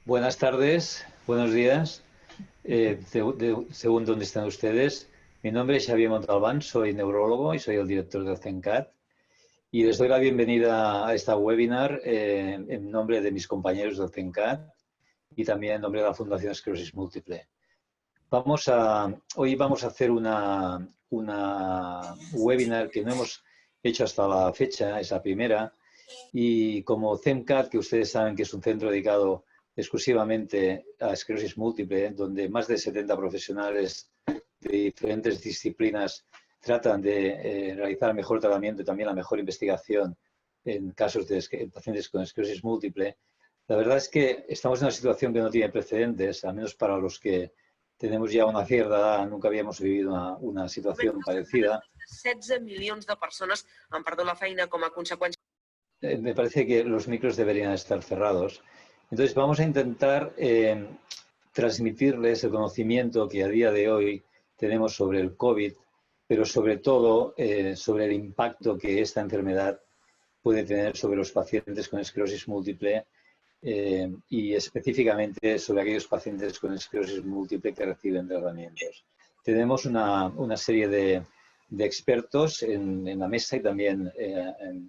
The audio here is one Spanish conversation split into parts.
Buenas tardes, buenos días, según dónde están ustedes. Mi nombre es Xavier Montalbán, soy neurólogo y soy el director del CENCAT. Y les doy la bienvenida a esta webinar en nombre de mis compañeros del CENCAT y también en nombre de la Fundación Esclerosis Múltiple. Hoy vamos a hacer una webinar que no hemos hecho hasta la fecha, es la primera. Y como CEMCAT, que ustedes saben que es un centro dedicado exclusivamente a esclerosis múltiple, donde más de 70 profesionales de diferentes disciplinas tratan de realizar el mejor tratamiento y también la mejor investigación en casos de pacientes con esclerosis múltiple. La verdad es que estamos en una situación que no tiene precedentes, al menos para los que tenemos ya una cierta edad, nunca habíamos vivido una situación parecida. 16 milions de persones han perdut la feina com a conseqüència. Me parece que los micros deberían estar cerrados. Entonces vamos a intentar transmitirles el conocimiento que a día de hoy tenemos sobre el COVID, pero sobre todo sobre el impacto que esta enfermedad puede tener sobre los pacientes con esclerosis múltiple y específicamente sobre aquellos pacientes con esclerosis múltiple que reciben tratamientos. Tenemos una serie de expertos en la mesa y también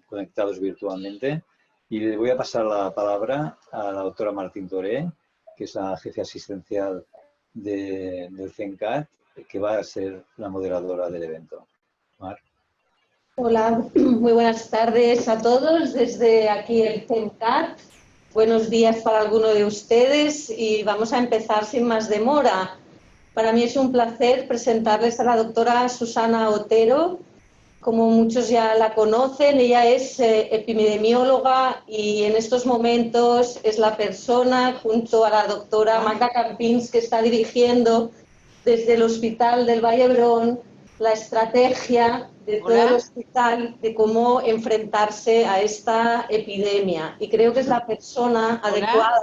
conectados virtualmente. Y le voy a pasar la palabra a la doctora Martín Toré, que es la jefe asistencial del CENCAT, que va a ser la moderadora del evento. Mar. Hola, muy buenas tardes a todos desde aquí el CENCAT. Buenos días para alguno de ustedes y vamos a empezar sin más demora. Para mí es un placer presentarles a la doctora Susana Otero. Como muchos ya la conocen, ella es epidemióloga y en estos momentos es la persona, junto a la doctora Magda Campins, que está dirigiendo desde el Hospital del Vall d'Hebron la estrategia de todo el hospital de cómo enfrentarse a esta epidemia. Y creo que es la persona adecuada.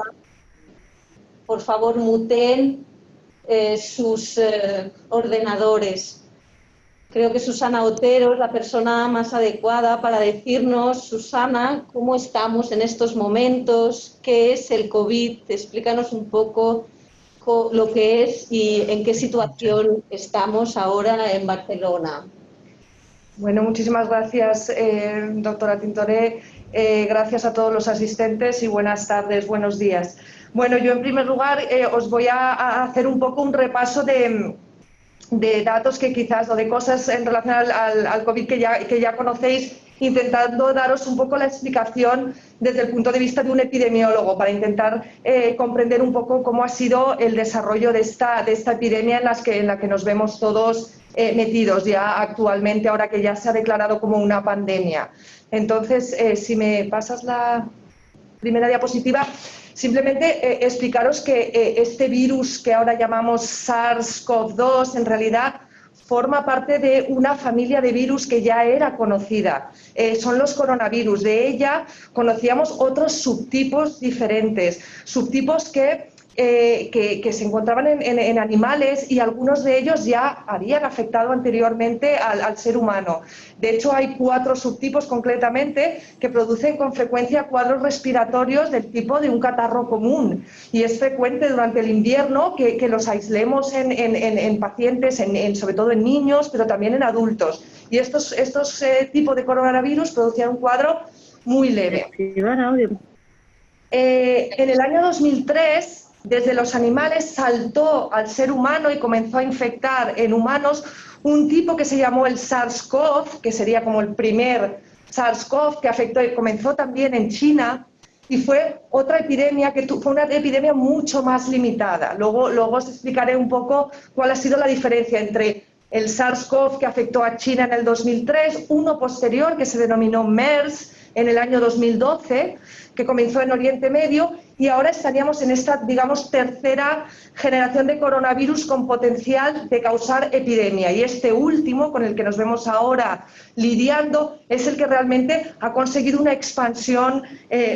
Por favor, muten sus ordenadores. Creo que Susana Otero es la persona más adecuada para decirnos, Susana, cómo estamos en estos momentos, qué es el COVID, explícanos un poco lo que es y en qué situación estamos ahora en Barcelona. Bueno, muchísimas gracias, doctora Tintoré. Gracias a todos los asistentes y buenas tardes, buenos días. Bueno, yo en primer lugar os voy a hacer un poco un repaso de datos que quizás o de cosas en relación al COVID que ya conocéis, intentando daros un poco la explicación desde el punto de vista de un epidemiólogo para intentar comprender un poco cómo ha sido el desarrollo de esta epidemia en la que nos vemos todos metidos ya actualmente, ahora que ya se ha declarado como una pandemia. Entonces, si me pasas la primera diapositiva. Simplemente explicaros que este virus que ahora llamamos SARS-CoV-2 en realidad forma parte de una familia de virus que ya era conocida. Son los coronavirus. De ella conocíamos otros subtipos diferentes, subtipos que se encontraban en animales y algunos de ellos ya habían afectado anteriormente al ser humano. De hecho, hay 4 subtipos concretamente que producen con frecuencia cuadros respiratorios del tipo de un catarro común y es frecuente durante el invierno que los aislemos en pacientes, sobre todo en niños, pero también en adultos. Y estos tipos de coronavirus producían un cuadro muy leve. En el año 2003, desde los animales saltó al ser humano y comenzó a infectar en humanos un tipo que se llamó el SARS-CoV, que sería como el primer SARS-CoV que afectó y comenzó también en China, y fue otra epidemia que fue una epidemia mucho más limitada. Luego os explicaré un poco cuál ha sido la diferencia entre el SARS-CoV que afectó a China en el 2003, uno posterior que se denominó MERS en el año 2012, que comenzó en Oriente Medio, y ahora estaríamos en esta, digamos, tercera generación de coronavirus con potencial de causar epidemia. Y este último, con el que nos vemos ahora lidiando, es el que realmente ha conseguido una expansión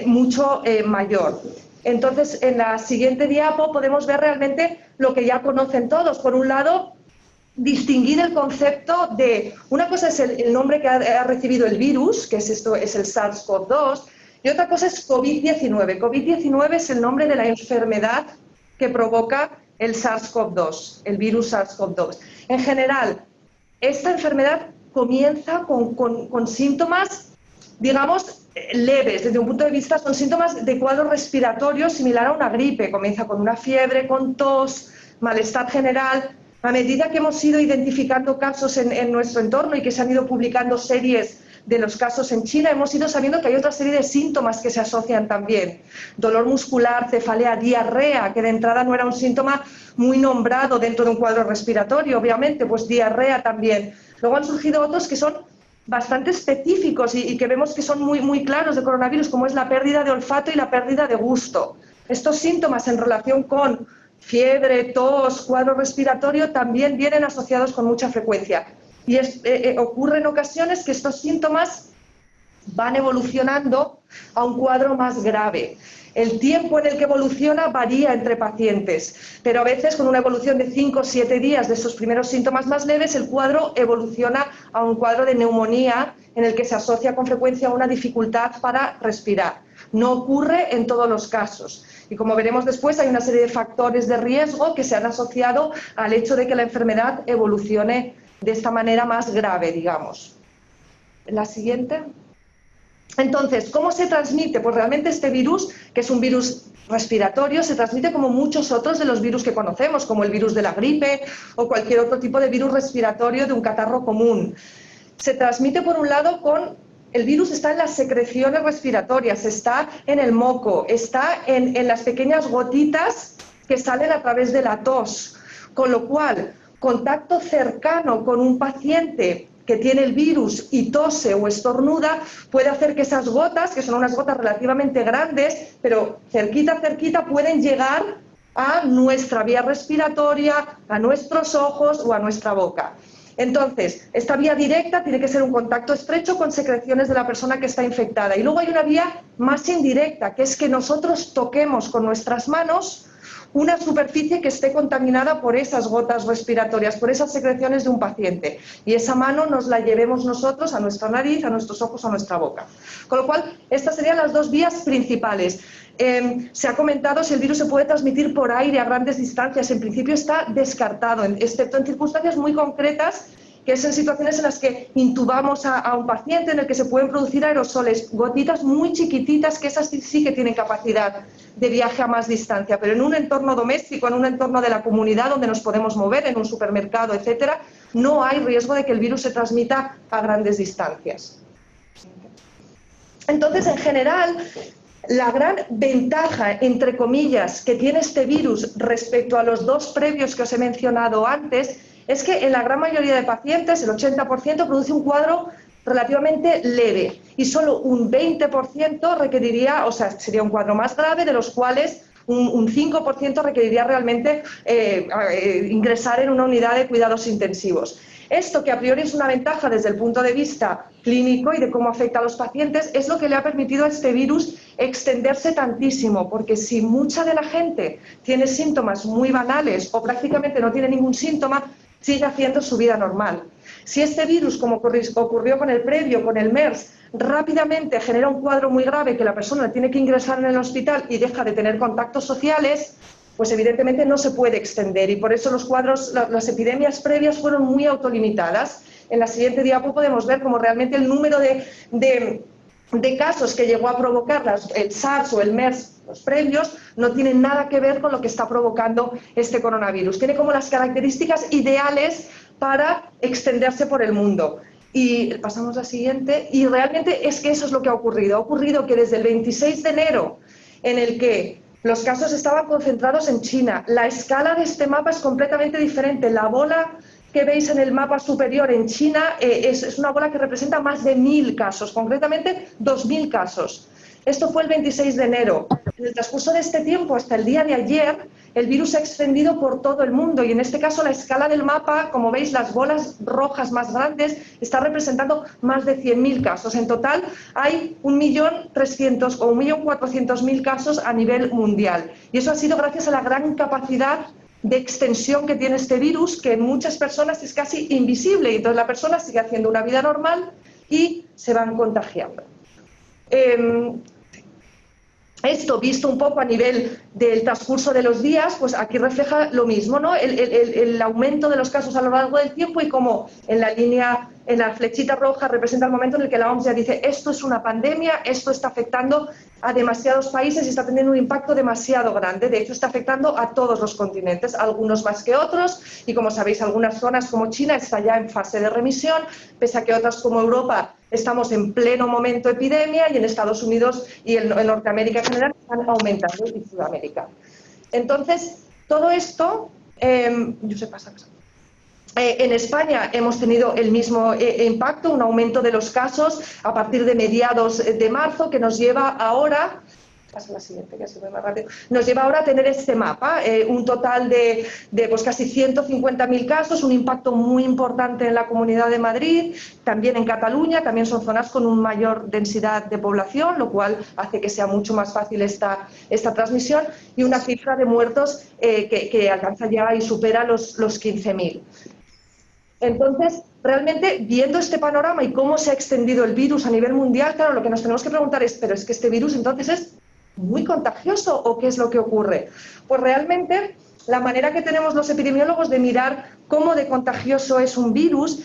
mucho mayor. Entonces, en la siguiente diapo podemos ver realmente lo que ya conocen todos. Por un lado, distinguir el concepto de, una cosa es el nombre que ha recibido el virus, que es el SARS-CoV-2, Y otra cosa es COVID-19. COVID-19 es el nombre de la enfermedad que provoca el SARS-CoV-2, el virus SARS-CoV-2. En general, esta enfermedad comienza con síntomas, digamos, leves. Desde un punto de vista, son síntomas de cuadro respiratorio similar a una gripe. Comienza con una fiebre, con tos, malestar general. A medida que hemos ido identificando casos en nuestro entorno y que se han ido publicando series de los casos en China, hemos ido sabiendo que hay otra serie de síntomas que se asocian también. Dolor muscular, cefalea, diarrea, que de entrada no era un síntoma muy nombrado dentro de un cuadro respiratorio, obviamente, pues diarrea también. Luego han surgido otros que son bastante específicos y que vemos que son muy claros de coronavirus, como es la pérdida de olfato y la pérdida de gusto. Estos síntomas en relación con fiebre, tos, cuadro respiratorio también vienen asociados con mucha frecuencia. Y ocurre en ocasiones que estos síntomas van evolucionando a un cuadro más grave. El tiempo en el que evoluciona varía entre pacientes, pero a veces con una evolución de 5 o 7 días de esos primeros síntomas más leves, el cuadro evoluciona a un cuadro de neumonía en el que se asocia con frecuencia una dificultad para respirar. No ocurre en todos los casos. Y como veremos después, hay una serie de factores de riesgo que se han asociado al hecho de que la enfermedad evolucione de esta manera más grave, digamos. La siguiente. Entonces, ¿cómo se transmite? Pues realmente este virus, que es un virus respiratorio, se transmite como muchos otros de los virus que conocemos, como el virus de la gripe o cualquier otro tipo de virus respiratorio de un catarro común. Se transmite, por un lado, el virus está en las secreciones respiratorias, está en el moco, está en las pequeñas gotitas que salen a través de la tos, con lo cual contacto cercano con un paciente que tiene el virus y tose o estornuda puede hacer que esas gotas, que son unas gotas relativamente grandes, pero cerquita, pueden llegar a nuestra vía respiratoria, a nuestros ojos o a nuestra boca. Entonces, esta vía directa tiene que ser un contacto estrecho con secreciones de la persona que está infectada. Y luego hay una vía más indirecta, que es que nosotros toquemos con nuestras manos una superficie que esté contaminada por esas gotas respiratorias, por esas secreciones de un paciente. Y esa mano nos la llevemos nosotros a nuestra nariz, a nuestros ojos o a nuestra boca. Con lo cual, estas serían las dos vías principales. Se ha comentado si el virus se puede transmitir por aire a grandes distancias. En principio está descartado, excepto en circunstancias muy concretas, que es en situaciones en las que intubamos a un paciente, en el que se pueden producir aerosoles, gotitas muy chiquititas, que esas sí que tienen capacidad de viaje a más distancia, pero en un entorno doméstico, en un entorno de la comunidad donde nos podemos mover, en un supermercado, etcétera, no hay riesgo de que el virus se transmita a grandes distancias. Entonces, en general, la gran ventaja, entre comillas, que tiene este virus respecto a los dos previos que os he mencionado antes, es que en la gran mayoría de pacientes, el 80%, produce un cuadro relativamente leve y solo un 20% requeriría, o sea, sería un cuadro más grave, de los cuales un 5% requeriría realmente ingresar en una unidad de cuidados intensivos. Esto, que a priori es una ventaja desde el punto de vista clínico y de cómo afecta a los pacientes, es lo que le ha permitido a este virus extenderse tantísimo, porque si mucha de la gente tiene síntomas muy banales o prácticamente no tiene ningún síntoma, sigue haciendo su vida normal. Si este virus, como ocurrió con el previo, con el MERS, rápidamente genera un cuadro muy grave que la persona tiene que ingresar en el hospital y deja de tener contactos sociales, pues evidentemente no se puede extender, y por eso las epidemias previas fueron muy autolimitadas. En la siguiente diapo podemos ver cómo realmente el número de casos que llegó a provocar el SARS o el MERS, los previos, no tienen nada que ver con lo que está provocando este coronavirus. Tiene como las características ideales para extenderse por el mundo. Y pasamos a la siguiente. Y realmente es que eso es lo que ha ocurrido. Ha ocurrido que desde el 26 de enero, en el que los casos estaban concentrados en China, la escala de este mapa es completamente diferente. La bola que veis en el mapa superior en China es una bola que representa más de 1.000 casos, concretamente 2.000 casos. Esto fue el 26 de enero. En el transcurso de este tiempo, hasta el día de ayer, el virus se ha extendido por todo el mundo y en este caso la escala del mapa, como veis, las bolas rojas más grandes, está representando más de 100.000 casos. En total hay 1.300.000 o 1.400.000 casos a nivel mundial. Y eso ha sido gracias a la gran capacidad de extensión que tiene este virus, que en muchas personas es casi invisible, y entonces la persona sigue haciendo una vida normal y se van contagiando. Esto, visto un poco a nivel del transcurso de los días, pues aquí refleja lo mismo, ¿no? El aumento de los casos a lo largo del tiempo y como en la línea, en la flechita roja, representa el momento en el que la OMS ya dice esto es una pandemia, esto está afectando a demasiados países y está teniendo un impacto demasiado grande. De hecho, está afectando a todos los continentes, algunos más que otros, y como sabéis, algunas zonas como China está ya en fase de remisión, pese a que otras como Europa estamos en pleno momento epidemia y en Estados Unidos y en Norteamérica en general están aumentando y Sudamérica. Entonces, todo esto, en España hemos tenido el mismo impacto, un aumento de los casos a partir de mediados de marzo que nos lleva ahora, pasa la siguiente, que así voy más rápido, nos lleva ahora a tener este mapa, un total de pues casi 150.000 casos, un impacto muy importante en la Comunidad de Madrid, también en Cataluña, también son zonas con una mayor densidad de población, lo cual hace que sea mucho más fácil esta transmisión, y una cifra de muertos que alcanza ya y supera los 15.000. Entonces, realmente, viendo este panorama y cómo se ha extendido el virus a nivel mundial, claro, lo que nos tenemos que preguntar es, ¿pero es que este virus entonces es muy contagioso o qué es lo que ocurre? Pues realmente la manera que tenemos los epidemiólogos de mirar cómo de contagioso es un virus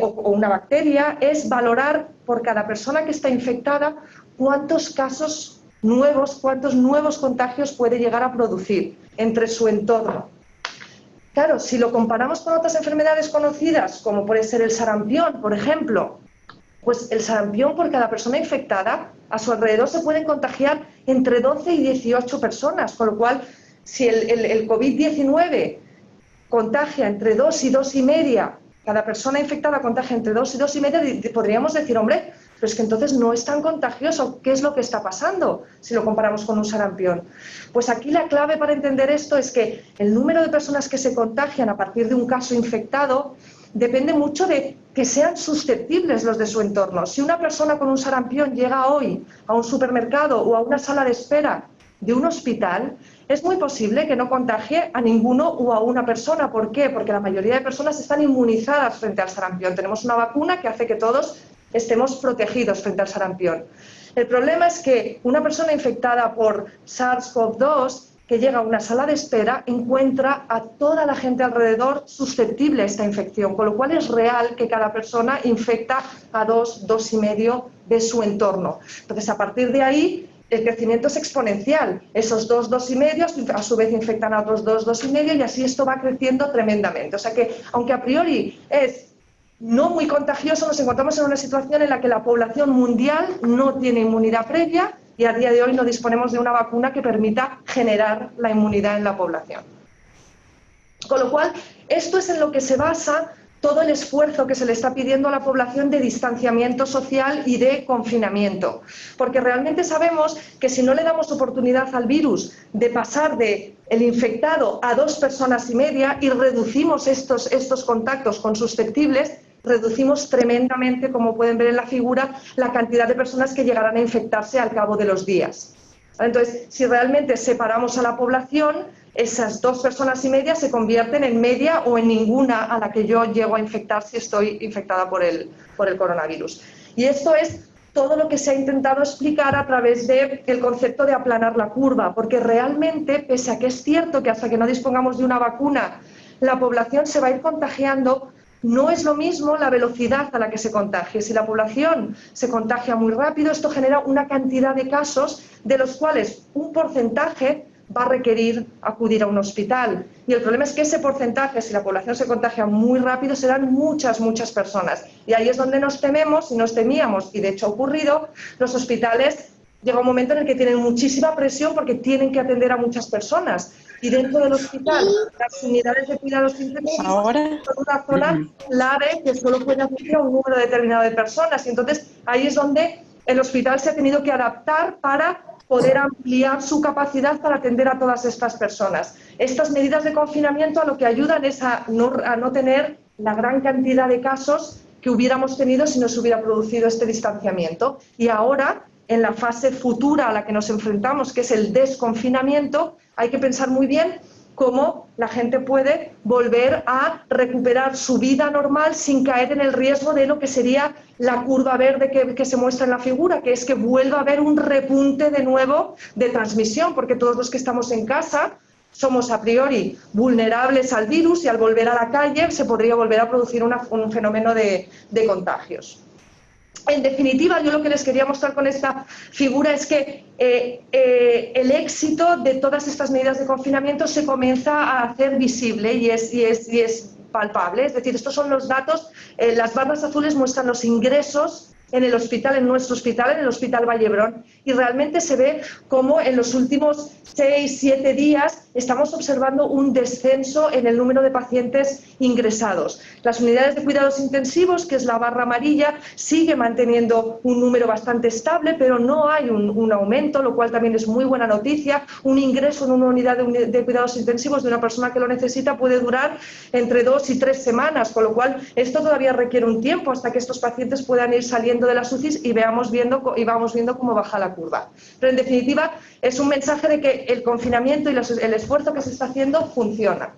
o una bacteria es valorar por cada persona que está infectada cuántos casos nuevos, cuántos nuevos contagios puede llegar a producir entre su entorno. Claro, si lo comparamos con otras enfermedades conocidas, como puede ser el sarampión, por ejemplo, pues el sarampión por cada persona infectada, a su alrededor se pueden contagiar entre 12 y 18 personas, con lo cual, si el COVID-19 contagia entre 2 y 2,5, cada persona infectada contagia entre 2 y 2,5, podríamos decir, hombre, pero es que entonces no es tan contagioso. ¿Qué es lo que está pasando si lo comparamos con un sarampión? Pues aquí la clave para entender esto es que el número de personas que se contagian a partir de un caso infectado depende mucho de que sean susceptibles los de su entorno. Si una persona con un sarampión llega hoy a un supermercado o a una sala de espera de un hospital, es muy posible que no contagie a ninguno o a una persona. ¿Por qué? Porque la mayoría de personas están inmunizadas frente al sarampión. Tenemos una vacuna que hace que todos estemos protegidos frente al sarampión. El problema es que una persona infectada por SARS-CoV-2 que llega a una sala de espera encuentra a toda la gente alrededor susceptible a esta infección, con lo cual es real que cada persona infecta a 2, 2,5 de su entorno. Entonces, a partir de ahí, el crecimiento es exponencial. Esos 2, 2,5 a su vez infectan a otros 2, 2,5 y así esto va creciendo tremendamente. O sea que, aunque a priori es no muy contagioso, nos encontramos en una situación en la que la población mundial no tiene inmunidad previa y a día de hoy no disponemos de una vacuna que permita generar la inmunidad en la población. Con lo cual, esto es en lo que se basa todo el esfuerzo que se le está pidiendo a la población de distanciamiento social y de confinamiento. Porque realmente sabemos que si no le damos oportunidad al virus de pasar de el infectado a 2,5 personas y reducimos estos contactos con susceptibles, reducimos tremendamente, como pueden ver en la figura, la cantidad de personas que llegarán a infectarse al cabo de los días. Entonces, si realmente separamos a la población, esas 2,5 personas se convierten en media o en ninguna a la que yo llego a infectar si estoy infectada por el coronavirus. Y esto es todo lo que se ha intentado explicar a través del concepto de aplanar la curva, porque realmente, pese a que es cierto que hasta que no dispongamos de una vacuna, la población se va a ir contagiando, no es lo mismo la velocidad a la que se contagie. Si la población se contagia muy rápido, esto genera una cantidad de casos de los cuales un porcentaje va a requerir acudir a un hospital. Y el problema es que ese porcentaje, si la población se contagia muy rápido, serán muchas, muchas personas. Y ahí es donde nos tememos y nos temíamos, y de hecho ha ocurrido, los hospitales llega un momento en el que tienen muchísima presión porque tienen que atender a muchas personas. Y dentro del hospital, las unidades de cuidados intensivos son una zona clave que solo puede atender a un número determinado de personas. Y entonces ahí es donde el hospital se ha tenido que adaptar para poder ampliar su capacidad para atender a todas estas personas. Estas medidas de confinamiento a lo que ayudan es a no tener la gran cantidad de casos que hubiéramos tenido si no se hubiera producido este distanciamiento. Y ahora, en la fase futura a la que nos enfrentamos, que es el desconfinamiento, hay que pensar muy bien cómo la gente puede volver a recuperar su vida normal sin caer en el riesgo de lo que sería la curva verde que se muestra en la figura, que es que vuelva a haber un repunte de nuevo de transmisión, porque todos los que estamos en casa somos a priori vulnerables al virus y al volver a la calle se podría volver a producir un fenómeno de contagios. En definitiva, yo lo que les quería mostrar con esta figura es que el éxito de todas estas medidas de confinamiento se comienza a hacer visible y es palpable. Es decir, estos son los datos, las barras azules muestran los ingresos en el hospital, en nuestro hospital, en el Hospital Vallebrón, y realmente se ve cómo en los últimos 6-7 días estamos observando un descenso en el número de pacientes ingresados. Las unidades de cuidados intensivos, que es la barra amarilla, sigue manteniendo un número bastante estable, pero no hay un aumento, lo cual también es muy buena noticia. Un ingreso en una unidad de cuidados intensivos de una persona que lo necesita puede durar entre 2 y 3 semanas, con lo cual esto todavía requiere un tiempo hasta que estos pacientes puedan ir saliendo de las UCIs y vamos viendo cómo baja la curva. Pero en definitiva es un mensaje de que el confinamiento y el esfuerzo que se está haciendo funciona.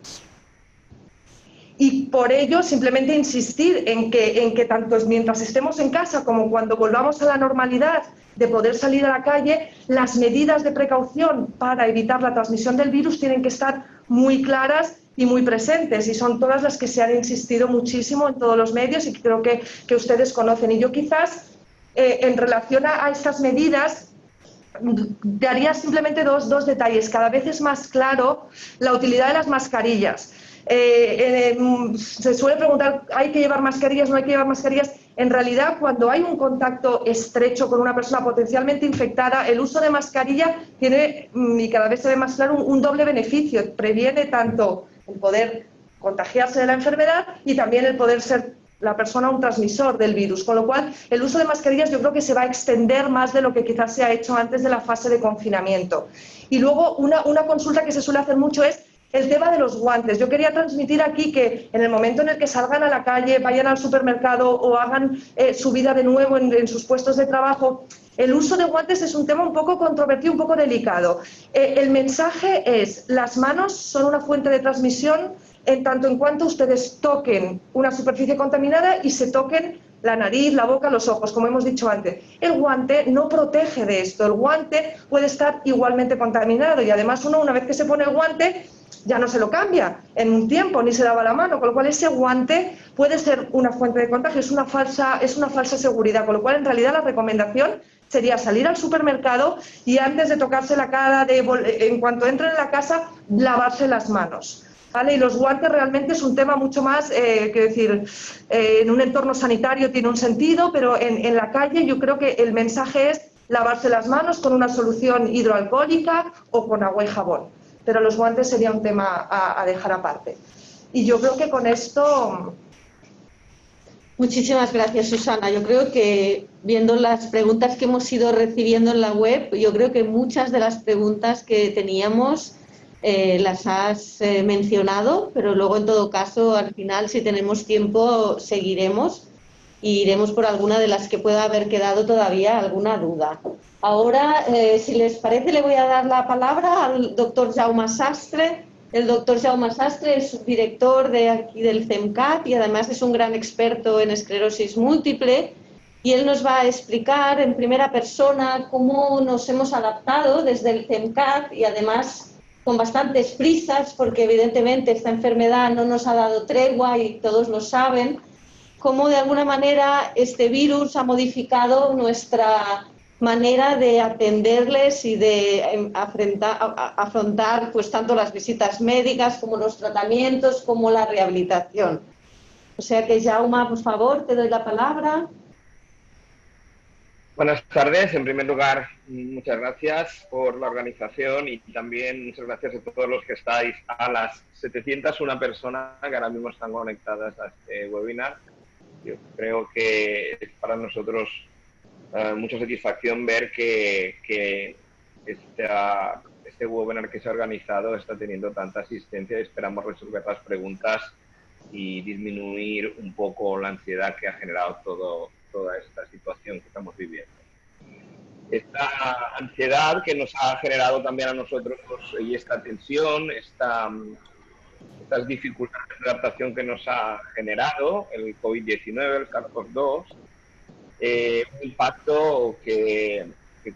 Y por ello simplemente insistir en que tanto mientras estemos en casa como cuando volvamos a la normalidad de poder salir a la calle, las medidas de precaución para evitar la transmisión del virus tienen que estar muy claras y muy presentes, y son todas las que se han insistido muchísimo en todos los medios y que creo que ustedes conocen. Y yo quizás, en relación a estas medidas, daría simplemente dos detalles. Cada vez es más claro la utilidad de las mascarillas. Se suele preguntar, ¿hay que llevar mascarillas? ¿No hay que llevar mascarillas? En realidad, cuando hay un contacto estrecho con una persona potencialmente infectada, el uso de mascarilla tiene, y cada vez se ve más claro, un doble beneficio. Previene tanto el poder contagiarse de la enfermedad y también el poder ser la persona un transmisor del virus, con lo cual el uso de mascarillas yo creo que se va a extender más de lo que quizás se ha hecho antes de la fase de confinamiento. Y luego una consulta que se suele hacer mucho es el tema de los guantes. Yo quería transmitir aquí que en el momento en el que salgan a la calle, vayan al supermercado o hagan su vida de nuevo en sus puestos de trabajo, el uso de guantes es un tema un poco controvertido, un poco delicado. El mensaje es: las manos son una fuente de transmisión en tanto en cuanto ustedes toquen una superficie contaminada y se toquen la nariz, la boca, los ojos, como hemos dicho antes. El guante no protege de esto, el guante puede estar igualmente contaminado y además uno, una vez que se pone el guante, ya no se lo cambia en un tiempo, ni se lava la mano, con lo cual ese guante puede ser una fuente de contagio, es una falsa seguridad, con lo cual en realidad la recomendación sería salir al supermercado y antes de tocarse la cara, en cuanto entren en la casa, lavarse las manos. ¿Vale? Y los guantes realmente es un tema mucho más, quiero decir, en un entorno sanitario tiene un sentido, pero en la calle yo creo que el mensaje es lavarse las manos con una solución hidroalcohólica o con agua y jabón. Pero los guantes sería un tema a dejar aparte. Y yo creo que con esto... Muchísimas gracias, Susana. Yo creo que, viendo las preguntas que hemos ido recibiendo en la web, yo creo que muchas de las preguntas que teníamos las has mencionado, pero luego, en todo caso, al final, si tenemos tiempo, seguiremos y iremos por alguna de las que pueda haber quedado todavía alguna duda. Ahora, si les parece, le voy a dar la palabra al doctor Jaume Sastre. El doctor Jaume Sastre es director de aquí del CEMCAT y además es un gran experto en esclerosis múltiple, y él nos va a explicar en primera persona cómo nos hemos adaptado desde el CEMCAT, y además con bastantes prisas, porque evidentemente esta enfermedad no nos ha dado tregua y todos lo saben, cómo de alguna manera este virus ha modificado nuestra manera de atenderles y de afrontar pues tanto las visitas médicas como los tratamientos como la rehabilitación. O sea que, Jaume, por favor, te doy la palabra. Buenas tardes. En primer lugar, muchas gracias por la organización y también muchas gracias a todos los que estáis, a las 701 personas que ahora mismo están conectadas a este webinar. Yo creo que es para nosotros mucha satisfacción ver que este webinar que se ha organizado está teniendo tanta asistencia, y esperamos resolver las preguntas y disminuir un poco la ansiedad que ha generado toda esta situación que estamos viviendo. esta ansiedad que nos ha generado también a nosotros y esta tensión, estas dificultades de adaptación que nos ha generado el COVID-19, el SARS-CoV-2, un impacto que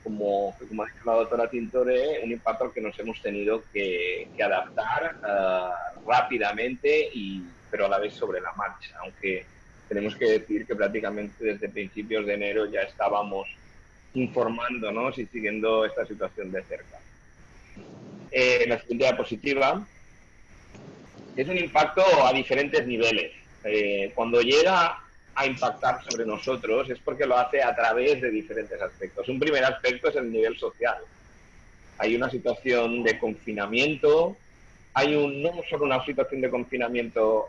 como ha dicho la doctora Tintoré, un impacto al que nos hemos tenido que adaptar rápidamente, pero a la vez sobre la marcha, aunque tenemos que decir que prácticamente desde principios de enero ya estábamos informándonos y siguiendo esta situación de cerca. La siguiente diapositiva es un impacto a diferentes niveles. Cuando llega a impactar sobre nosotros es porque lo hace a través de diferentes aspectos. Un primer aspecto es el nivel social. Hay una situación de confinamiento, no solo una situación de confinamiento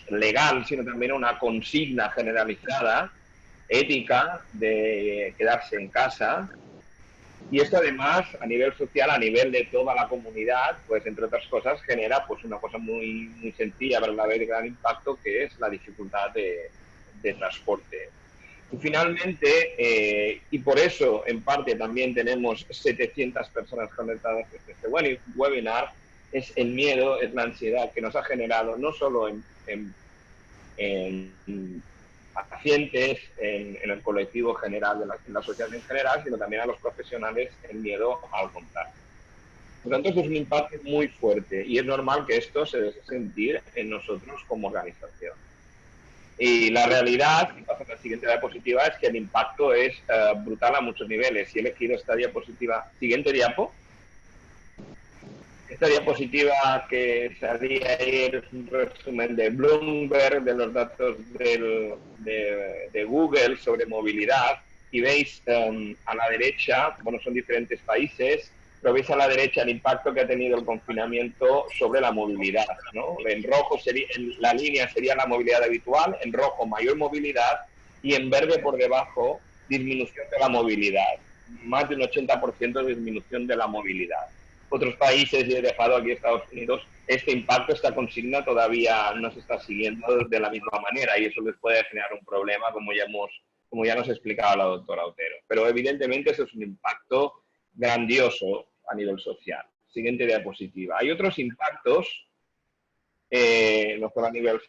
legal, sino también una consigna generalizada, ética, de quedarse en casa. Y esto además, a nivel social, a nivel de toda la comunidad, pues entre otras cosas genera pues una cosa muy, muy sencilla, pero a la vez de gran impacto, que es la dificultad de transporte. Y finalmente, y por eso en parte también tenemos 700 personas conectadas a este webinar, es el miedo, es la ansiedad que nos ha generado no solo en pacientes, en el colectivo general, en la sociedad en general, sino también a los profesionales el miedo al contagio. Por lo tanto, esto es un impacto muy fuerte y es normal que esto se deje sentir en nosotros como organización. Y la realidad, que pasa en la siguiente diapositiva, es que el impacto es brutal a muchos niveles. Y he elegido esta diapositiva. Siguiente diapo. Esta diapositiva que salía ahí es un resumen de Bloomberg, de los datos de Google sobre movilidad. Y veis a la derecha, bueno, son diferentes países, pero veis a la derecha el impacto que ha tenido el confinamiento sobre la movilidad, ¿no? En rojo la línea sería la movilidad habitual, en rojo mayor movilidad y en verde por debajo disminución de la movilidad. Más de un 80% de disminución de la movilidad. Otros países, y he dejado aquí Estados Unidos, este impacto, esta consigna todavía no se está siguiendo de la misma manera y eso les puede generar un problema, como ya nos explicaba la doctora Otero. Pero evidentemente eso es un impacto grandioso a nivel social. Siguiente diapositiva. Hay otros impactos, no solo a nivel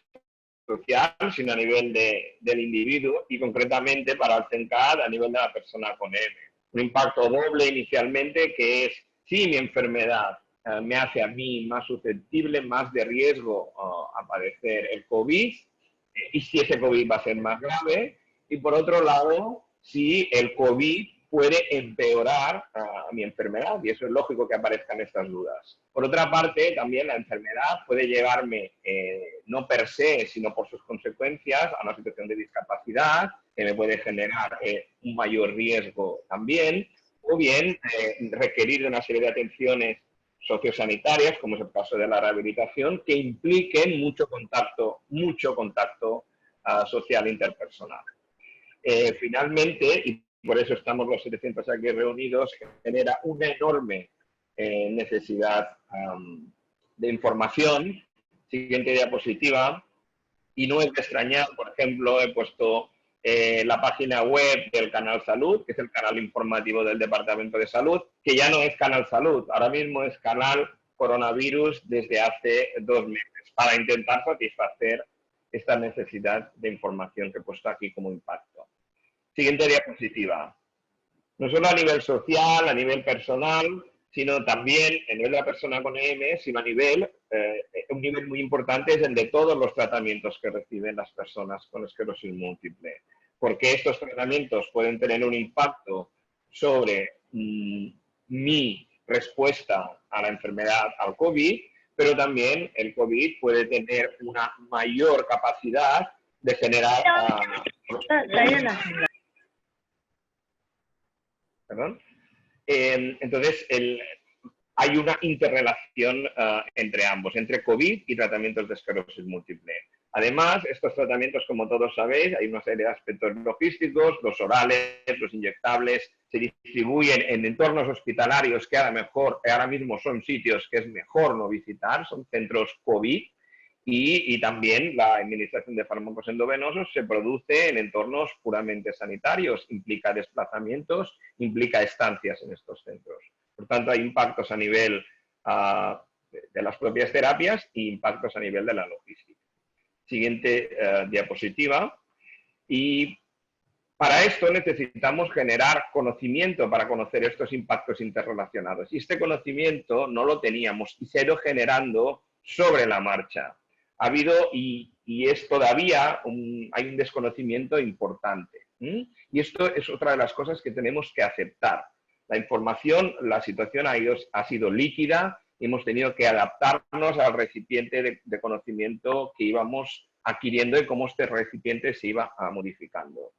social, sino a nivel del individuo y concretamente para el CENCAD a nivel de la persona con M. Un impacto doble inicialmente, que es si mi enfermedad me hace a mí más susceptible, más de riesgo a padecer el COVID, y si ese COVID va a ser más grave, y por otro lado, si el COVID puede empeorar mi enfermedad, y eso es lógico que aparezcan estas dudas. Por otra parte, también la enfermedad puede llevarme, no per se, sino por sus consecuencias, a una situación de discapacidad, que me puede generar un mayor riesgo también, o bien requerir de una serie de atenciones sociosanitarias, como es el caso de la rehabilitación, que impliquen mucho contacto social interpersonal. Finalmente, y por eso estamos los 700 aquí reunidos, genera una enorme necesidad de información. Siguiente diapositiva. Y no es de extrañar, por ejemplo, he puesto la página web del Canal Salud, que es el canal informativo del Departamento de Salud, que ya no es Canal Salud, ahora mismo es Canal Coronavirus desde hace 2 meses, para intentar satisfacer esta necesidad de información que he puesto aquí como impacto. Siguiente diapositiva. No solo a nivel social, a nivel personal, sino también a nivel de la persona con EM, sino a nivel, un nivel muy importante es el de todos los tratamientos que reciben las personas con esclerosis múltiple. Porque estos tratamientos pueden tener un impacto sobre mi respuesta a la enfermedad, al COVID, pero también el COVID puede tener una mayor capacidad de generar... ¿Perdón? Entonces, hay una interrelación entre ambos, entre COVID y tratamientos de esclerosis múltiple. Además, estos tratamientos, como todos sabéis, hay una serie de aspectos logísticos, los orales, los inyectables, se distribuyen en entornos hospitalarios que ahora mismo son sitios que es mejor no visitar, son centros COVID, y también la administración de fármacos endovenosos se produce en entornos puramente sanitarios, implica desplazamientos, implica estancias en estos centros. Por tanto, hay impactos a nivel de las propias terapias e impactos a nivel de la logística. Siguiente diapositiva. Y para esto necesitamos generar conocimiento para conocer estos impactos interrelacionados. Y este conocimiento no lo teníamos y se ha ido generando sobre la marcha. Ha habido y es todavía hay un desconocimiento importante. Y esto es otra de las cosas que tenemos que aceptar. La información, la situación ha sido líquida y hemos tenido que adaptarnos al recipiente de conocimiento que íbamos adquiriendo y cómo este recipiente se iba modificando.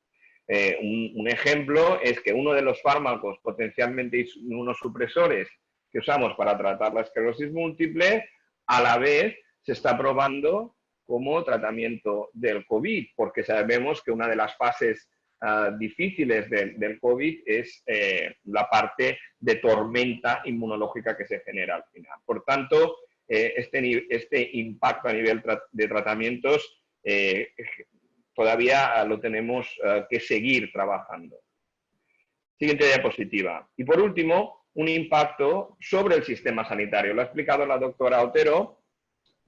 Un ejemplo es que uno de los fármacos potencialmente inmunosupresores que usamos para tratar la esclerosis múltiple, a la vez se está probando como tratamiento del COVID, porque sabemos que una de las fases difíciles del COVID es la parte de tormenta inmunológica que se genera al final. Por tanto, este impacto a nivel de tratamientos todavía lo tenemos que seguir trabajando. Siguiente diapositiva. Y por último, un impacto sobre el sistema sanitario. Lo ha explicado la doctora Otero,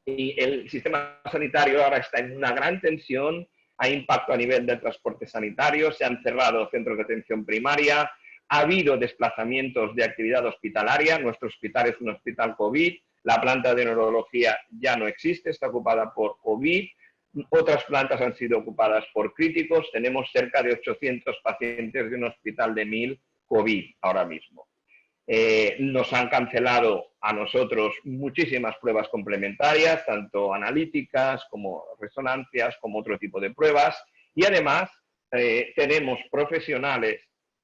y el sistema sanitario ahora está en una gran tensión, hay impacto a nivel del transporte sanitario, se han cerrado centros de atención primaria, ha habido desplazamientos de actividad hospitalaria, nuestro hospital es un hospital COVID, la planta de neurología ya no existe, está ocupada por COVID, otras plantas han sido ocupadas por críticos, tenemos cerca de 800 pacientes de un hospital de 1000 COVID ahora mismo. Nos han cancelado a nosotros muchísimas pruebas complementarias, tanto analíticas como resonancias, como otro tipo de pruebas. Y además tenemos profesionales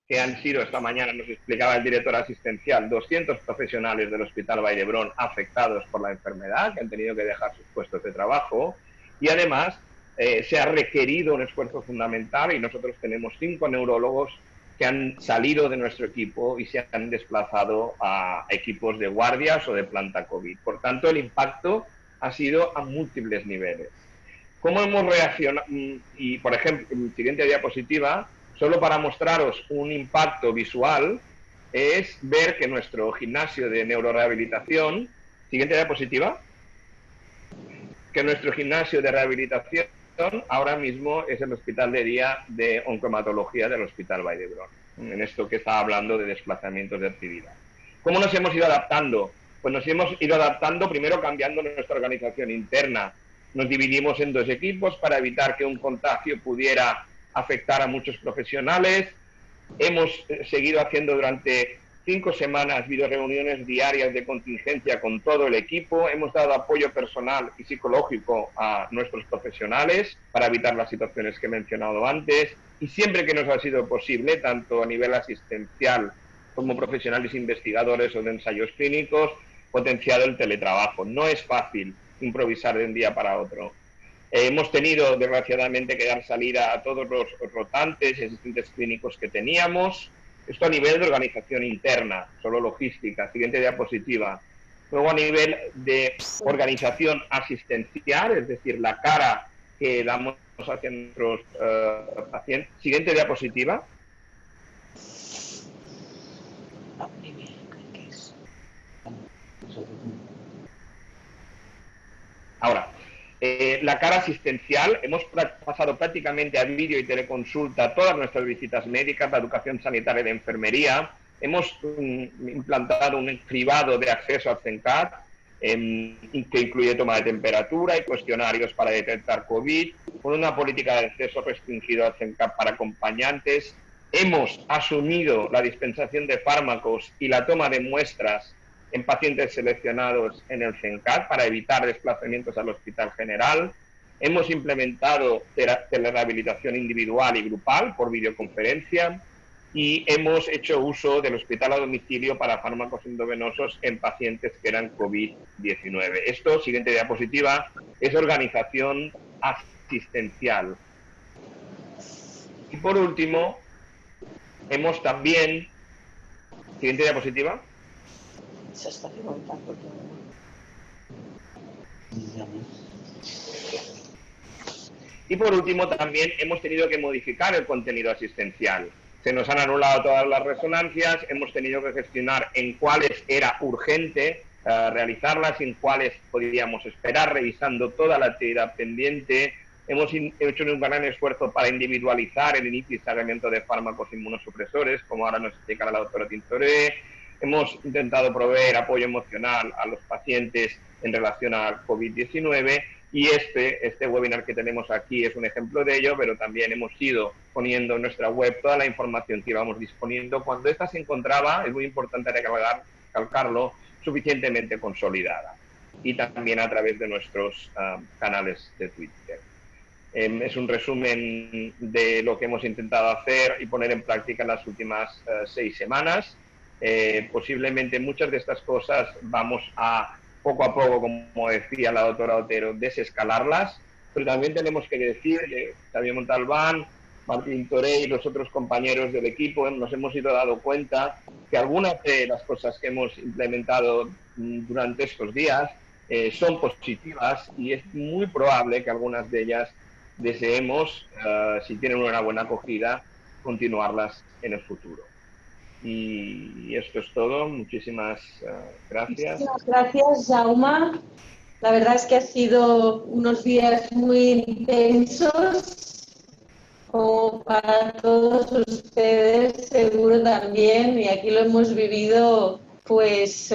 que han sido, esta mañana nos explicaba el director asistencial, 200 profesionales del Hospital Vall d'Hebron afectados por la enfermedad, que han tenido que dejar sus puestos de trabajo. Y además se ha requerido un esfuerzo fundamental y nosotros tenemos 5 neurólogos que han salido de nuestro equipo y se han desplazado a equipos de guardias o de planta COVID. Por tanto, el impacto ha sido a múltiples niveles. ¿Cómo hemos reaccionado? Y, por ejemplo, en siguiente diapositiva, solo para mostraros un impacto visual, es ver que nuestro gimnasio de neurorehabilitación, siguiente diapositiva, que nuestro gimnasio de rehabilitación ahora mismo es el hospital de día de oncohematología del Hospital Vall d'Hebron, en esto que estaba hablando de desplazamientos de actividad. ¿Cómo nos hemos ido adaptando? Pues nos hemos ido adaptando primero cambiando nuestra organización interna. Nos dividimos en 2 equipos para evitar que un contagio pudiera afectar a muchos profesionales. Hemos seguido haciendo durante 5 semanas videoreuniones diarias de contingencia con todo el equipo. Hemos dado apoyo personal y psicológico a nuestros profesionales para evitar las situaciones que he mencionado antes. Y siempre que nos ha sido posible, tanto a nivel asistencial como profesionales investigadores o de ensayos clínicos, potenciado el teletrabajo. No es fácil improvisar de un día para otro. Hemos tenido, desgraciadamente, que dar salida a todos los rotantes y asistentes clínicos que teníamos. Esto a nivel de organización interna, solo logística. Siguiente diapositiva. Luego a nivel de organización asistencial, es decir, la cara que damos hacia nuestros pacientes. Siguiente diapositiva. Ahora, la cara asistencial, hemos pasado prácticamente a vídeo y teleconsulta todas nuestras visitas médicas, la educación sanitaria y de enfermería. Hemos implantado un cribado de acceso al CENCAT, que incluye toma de temperatura y cuestionarios para detectar COVID, con una política de acceso restringido al CENCAT para acompañantes. Hemos asumido la dispensación de fármacos y la toma de muestras en pacientes seleccionados en el CENCAT para evitar desplazamientos al Hospital General. Hemos implementado telerehabilitación individual y grupal por videoconferencia y hemos hecho uso del hospital a domicilio para fármacos endovenosos en pacientes que eran COVID-19. Esto, siguiente diapositiva, es organización asistencial. Y por último, hemos también, siguiente diapositiva, Y por último, también hemos tenido que modificar el contenido asistencial. Se nos han anulado todas las resonancias, hemos tenido que gestionar en cuáles era urgente realizarlas y en cuáles podíamos esperar, revisando toda la actividad pendiente. Hemos hecho un gran esfuerzo para individualizar el inicio y seguimiento de fármacos inmunosupresores, como ahora nos explicará la doctora Tintoré. Hemos intentado proveer apoyo emocional a los pacientes en relación al COVID-19 y este webinar que tenemos aquí es un ejemplo de ello, pero también hemos ido poniendo en nuestra web toda la información que íbamos disponiendo cuando esta se encontraba, es muy importante recalcarlo, suficientemente consolidada, y también a través de nuestros canales de Twitter. Es un resumen de lo que hemos intentado hacer y poner en práctica en las últimas 6 semanas. Posiblemente muchas de estas cosas vamos a poco, como decía la doctora Otero, desescalarlas, pero también tenemos que decir que Xavier Montalbán, Martín Toré y los otros compañeros del equipo nos hemos ido dando cuenta que algunas de las cosas que hemos implementado durante estos días son positivas y es muy probable que algunas de ellas deseemos, si tienen una buena acogida, continuarlas en el futuro. Y esto es todo. Muchísimas gracias. Muchísimas gracias, Jaume. La verdad es que ha sido unos días muy intensos, como para todos ustedes, seguro también, y aquí lo hemos vivido pues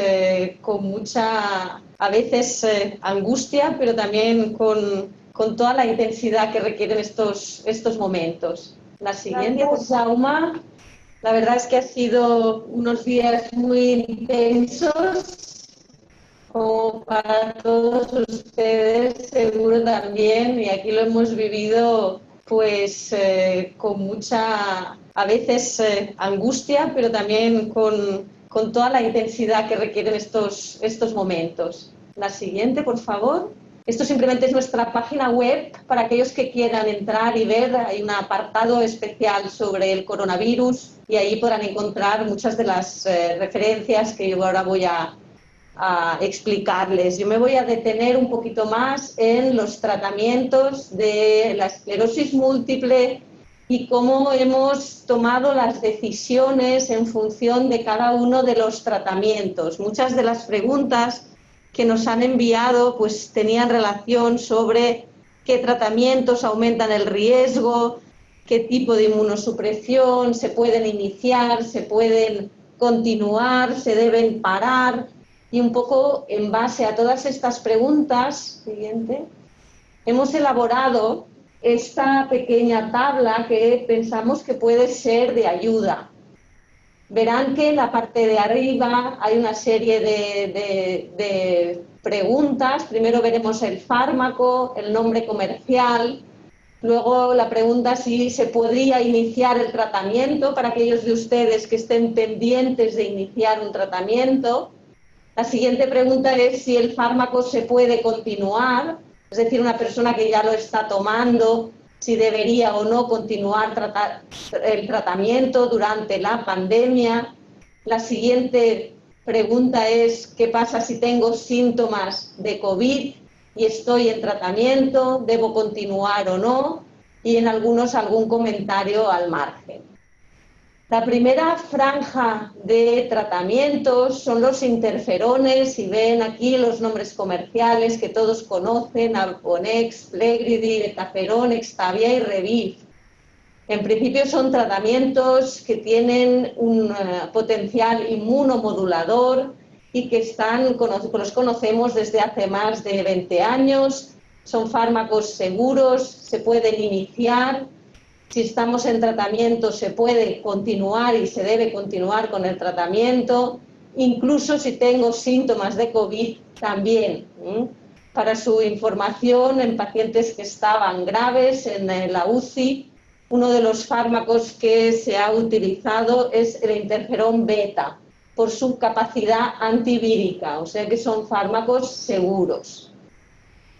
con mucha, a veces, angustia, pero también con toda la intensidad que requieren estos momentos. La siguiente, Jaume. La verdad es que ha sido unos días muy intensos, como para todos ustedes, seguro también, y aquí lo hemos vivido pues con mucha, a veces, angustia, pero también con toda la intensidad que requieren estos momentos. La siguiente, por favor. Esto simplemente es nuestra página web para aquellos que quieran entrar y ver. Hay un apartado especial sobre el coronavirus y ahí podrán encontrar muchas de las referencias que yo ahora voy a explicarles. Yo me voy a detener un poquito más en los tratamientos de la esclerosis múltiple y cómo hemos tomado las decisiones en función de cada uno de los tratamientos. Muchas de las preguntas que nos han enviado pues tenían relación sobre qué tratamientos aumentan el riesgo, qué tipo de inmunosupresión se pueden iniciar, se pueden continuar, se deben parar, y un poco en base a todas estas preguntas, siguiente, hemos elaborado esta pequeña tabla que pensamos que puede ser de ayuda. Verán que en la parte de arriba hay una serie de preguntas. Primero veremos el fármaco, el nombre comercial, luego la pregunta si se podría iniciar el tratamiento para aquellos de ustedes que estén pendientes de iniciar un tratamiento. La siguiente pregunta es si el fármaco se puede continuar, es decir, una persona que ya lo está tomando, si debería o no continuar el tratamiento durante la pandemia. La siguiente pregunta es ¿qué pasa si tengo síntomas de COVID y estoy en tratamiento? ¿Debo continuar o no? Y en algunos algún comentario al margen. La primera franja de tratamientos son los interferones, y ven aquí los nombres comerciales que todos conocen: Alponex, Plegridy, Betaferón, Extavia y Reviv. En principio son tratamientos que tienen un potencial inmunomodulador y que los conocemos desde hace más de 20 años. Son fármacos seguros, se pueden iniciar. Si estamos en tratamiento se puede continuar y se debe continuar con el tratamiento, incluso si tengo síntomas de COVID también. Para su información, en pacientes que estaban graves en la UCI, uno de los fármacos que se ha utilizado es el interferón beta, por su capacidad antivírica, o sea que son fármacos seguros.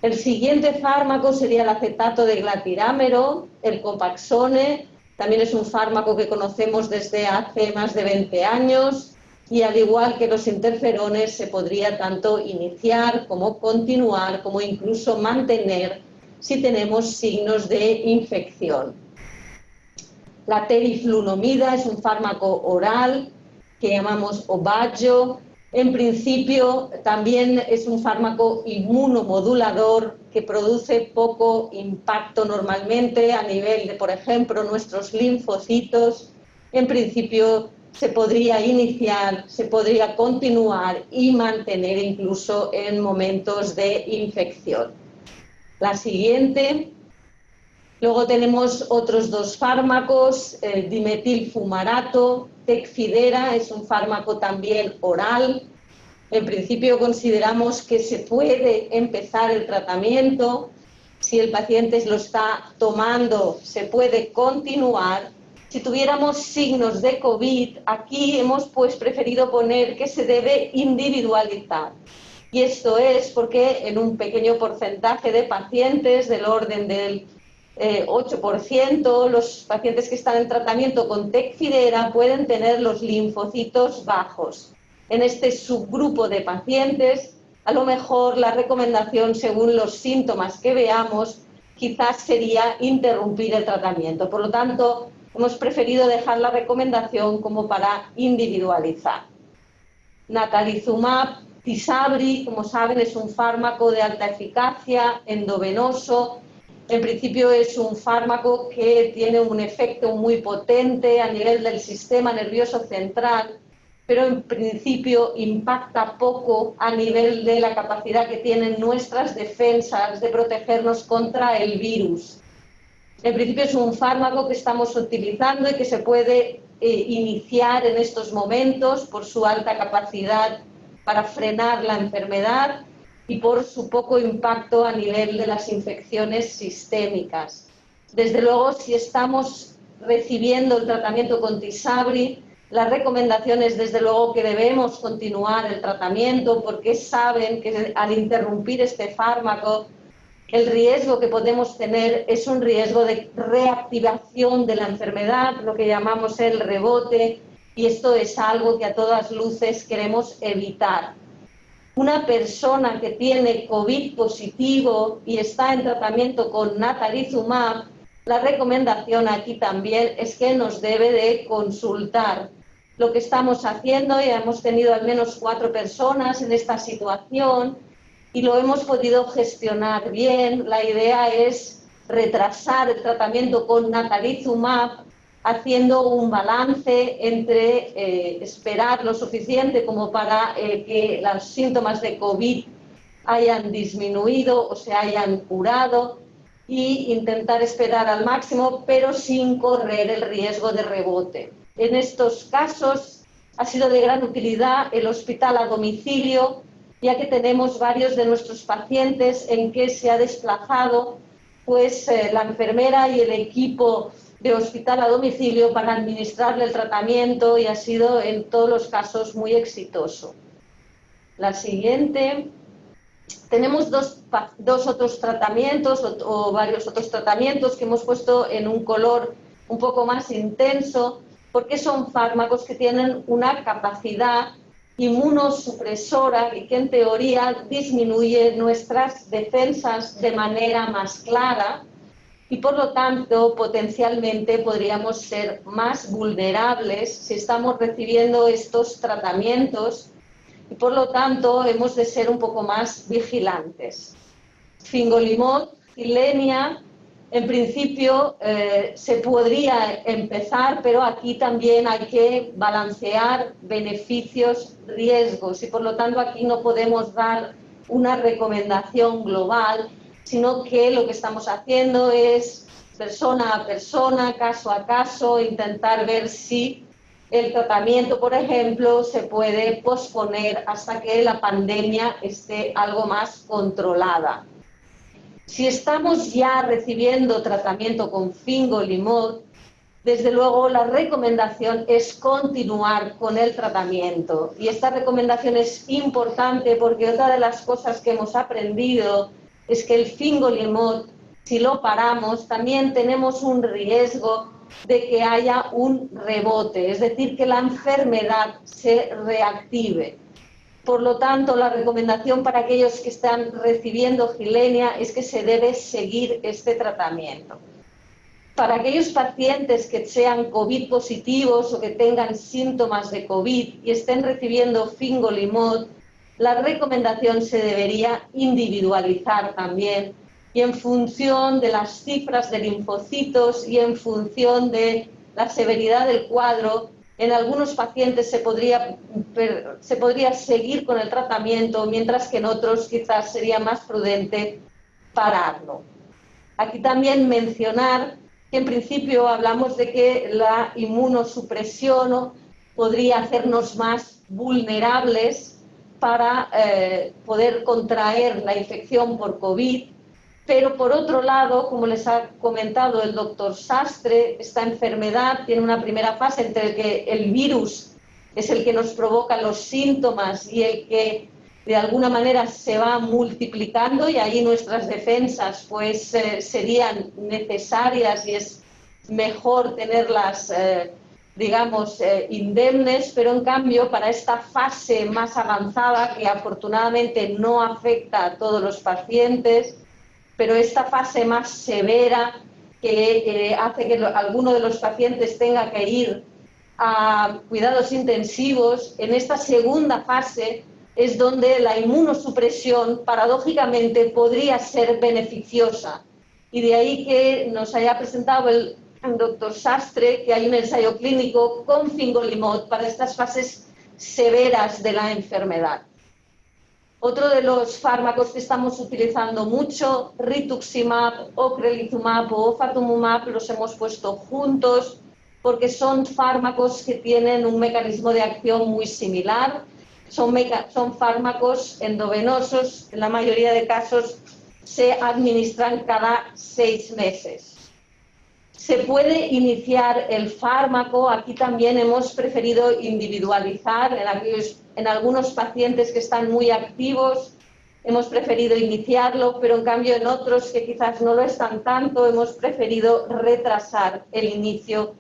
El siguiente fármaco sería el acetato de glatirámero, el Copaxone, también es un fármaco que conocemos desde hace más de 20 años. y al igual que los interferones se podría tanto iniciar como continuar como incluso mantener si tenemos signos de infección. La teriflunomida es un fármaco oral que llamamos Obagio. En principio también es un fármaco inmunomodulador que produce poco impacto normalmente a nivel de, por ejemplo, nuestros linfocitos. En principio se podría iniciar, se podría continuar y mantener incluso en momentos de infección. La siguiente. Luego tenemos otros dos fármacos, dimetilfumarato, Tecfidera, es un fármaco también oral. En principio consideramos que se puede empezar el tratamiento. Si el paciente lo está tomando, se puede continuar. Si tuviéramos signos de COVID, aquí hemos preferido poner que se debe individualizar. Y esto es porque en un pequeño porcentaje de pacientes, del orden del 8%, los pacientes que están en tratamiento con Tecfidera pueden tener los linfocitos bajos. En este subgrupo de pacientes, a lo mejor la recomendación, según los síntomas que veamos, quizás sería interrumpir el tratamiento. Por lo tanto, hemos preferido dejar la recomendación como para individualizar. Natalizumab Tisabri, como saben, es un fármaco de alta eficacia, endovenoso. En principio es un fármaco que tiene un efecto muy potente a nivel del sistema nervioso central, pero en principio impacta poco a nivel de la capacidad que tienen nuestras defensas de protegernos contra el virus. En principio es un fármaco que estamos utilizando y que se puede iniciar en estos momentos por su alta capacidad para frenar la enfermedad y por su poco impacto a nivel de las infecciones sistémicas. Desde luego, si estamos recibiendo el tratamiento con Tisabri, la recomendación es desde luego que debemos continuar el tratamiento porque saben que al interrumpir este fármaco, el riesgo que podemos tener es un riesgo de reactivación de la enfermedad, lo que llamamos el rebote, y esto es algo que a todas luces queremos evitar. Una persona que tiene COVID positivo y está en tratamiento con natalizumab, la recomendación aquí también es que nos debe de consultar. Lo que estamos haciendo, ya hemos tenido al menos 4 personas en esta situación y lo hemos podido gestionar bien. La idea es retrasar el tratamiento con natalizumab, haciendo un balance entre esperar lo suficiente como para que los síntomas de COVID hayan disminuido o se hayan curado y intentar esperar al máximo, pero sin correr el riesgo de rebote. En estos casos ha sido de gran utilidad el hospital a domicilio, ya que tenemos varios de nuestros pacientes en que se ha desplazado la enfermera y el equipo de hospital a domicilio para administrarle el tratamiento y ha sido en todos los casos muy exitoso. La siguiente. Tenemos dos otros tratamientos o varios otros tratamientos que hemos puesto en un color un poco más intenso porque son fármacos que tienen una capacidad inmunosupresora y que en teoría disminuye nuestras defensas de manera más clara y por lo tanto potencialmente podríamos ser más vulnerables si estamos recibiendo estos tratamientos y por lo tanto hemos de ser un poco más vigilantes. Fingolimod, Gilenya, en principio se podría empezar, pero aquí también hay que balancear beneficios, riesgos y por lo tanto aquí no podemos dar una recomendación global, sino que lo que estamos haciendo es persona a persona, caso a caso, intentar ver si el tratamiento, por ejemplo, se puede posponer hasta que la pandemia esté algo más controlada. Si estamos ya recibiendo tratamiento con Fingolimod, desde luego la recomendación es continuar con el tratamiento. Y esta recomendación es importante porque otra de las cosas que hemos aprendido es que el Fingolimod, si lo paramos, también tenemos un riesgo de que haya un rebote, es decir, que la enfermedad se reactive. Por lo tanto, la recomendación para aquellos que están recibiendo Gilenya es que se debe seguir este tratamiento. Para aquellos pacientes que sean COVID positivos o que tengan síntomas de COVID y estén recibiendo fingolimod, la recomendación se debería individualizar también y en función de las cifras de linfocitos y en función de la severidad del cuadro, en algunos pacientes se podría seguir con el tratamiento, mientras que en otros quizás sería más prudente pararlo. Aquí también mencionar que en principio hablamos de que la inmunosupresión podría hacernos más vulnerables para poder contraer la infección por COVID, pero por otro lado, como les ha comentado el doctor Sastre, esta enfermedad tiene una primera fase entre el que el virus es el que nos provoca los síntomas y el que de alguna manera se va multiplicando, y ahí nuestras defensas pues serían necesarias y es mejor tenerlas indemnes, pero en cambio para esta fase más avanzada, que afortunadamente no afecta a todos los pacientes, pero esta fase más severa que hace que alguno de los pacientes tenga que ir a cuidados intensivos, en esta segunda fase es donde la inmunosupresión paradójicamente podría ser beneficiosa. Y de ahí que nos haya presentado el doctor Sastre que hay un ensayo clínico con fingolimod para estas fases severas de la enfermedad. Otro de los fármacos que estamos utilizando mucho, rituximab, ocrelizumab o ofatumumab, los hemos puesto juntos porque son fármacos que tienen un mecanismo de acción muy similar. Son fármacos endovenosos, en la mayoría de casos se administran cada 6 meses. Se puede iniciar el fármaco, aquí también hemos preferido individualizar en algunos pacientes que están muy activos, hemos preferido iniciarlo, pero en cambio en otros que quizás no lo están tanto, hemos preferido retrasar el inicio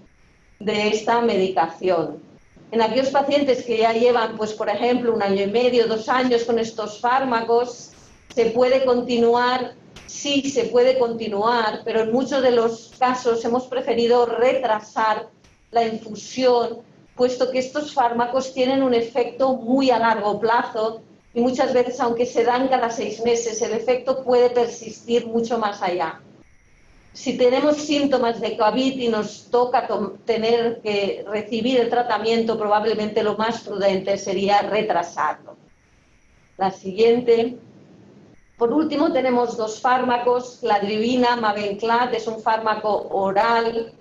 de esta medicación. En aquellos pacientes que ya llevan, pues por ejemplo, 1 año y medio, 2 años con estos fármacos, se puede continuar. Sí, se puede continuar, pero en muchos de los casos hemos preferido retrasar la infusión, puesto que estos fármacos tienen un efecto muy a largo plazo y muchas veces, aunque se dan cada 6 meses, el efecto puede persistir mucho más allá. Si tenemos síntomas de COVID y nos toca tener que recibir el tratamiento, probablemente lo más prudente sería retrasarlo. La siguiente. Por último, tenemos 2 fármacos, cladribina, Mavenclad, es un fármaco oral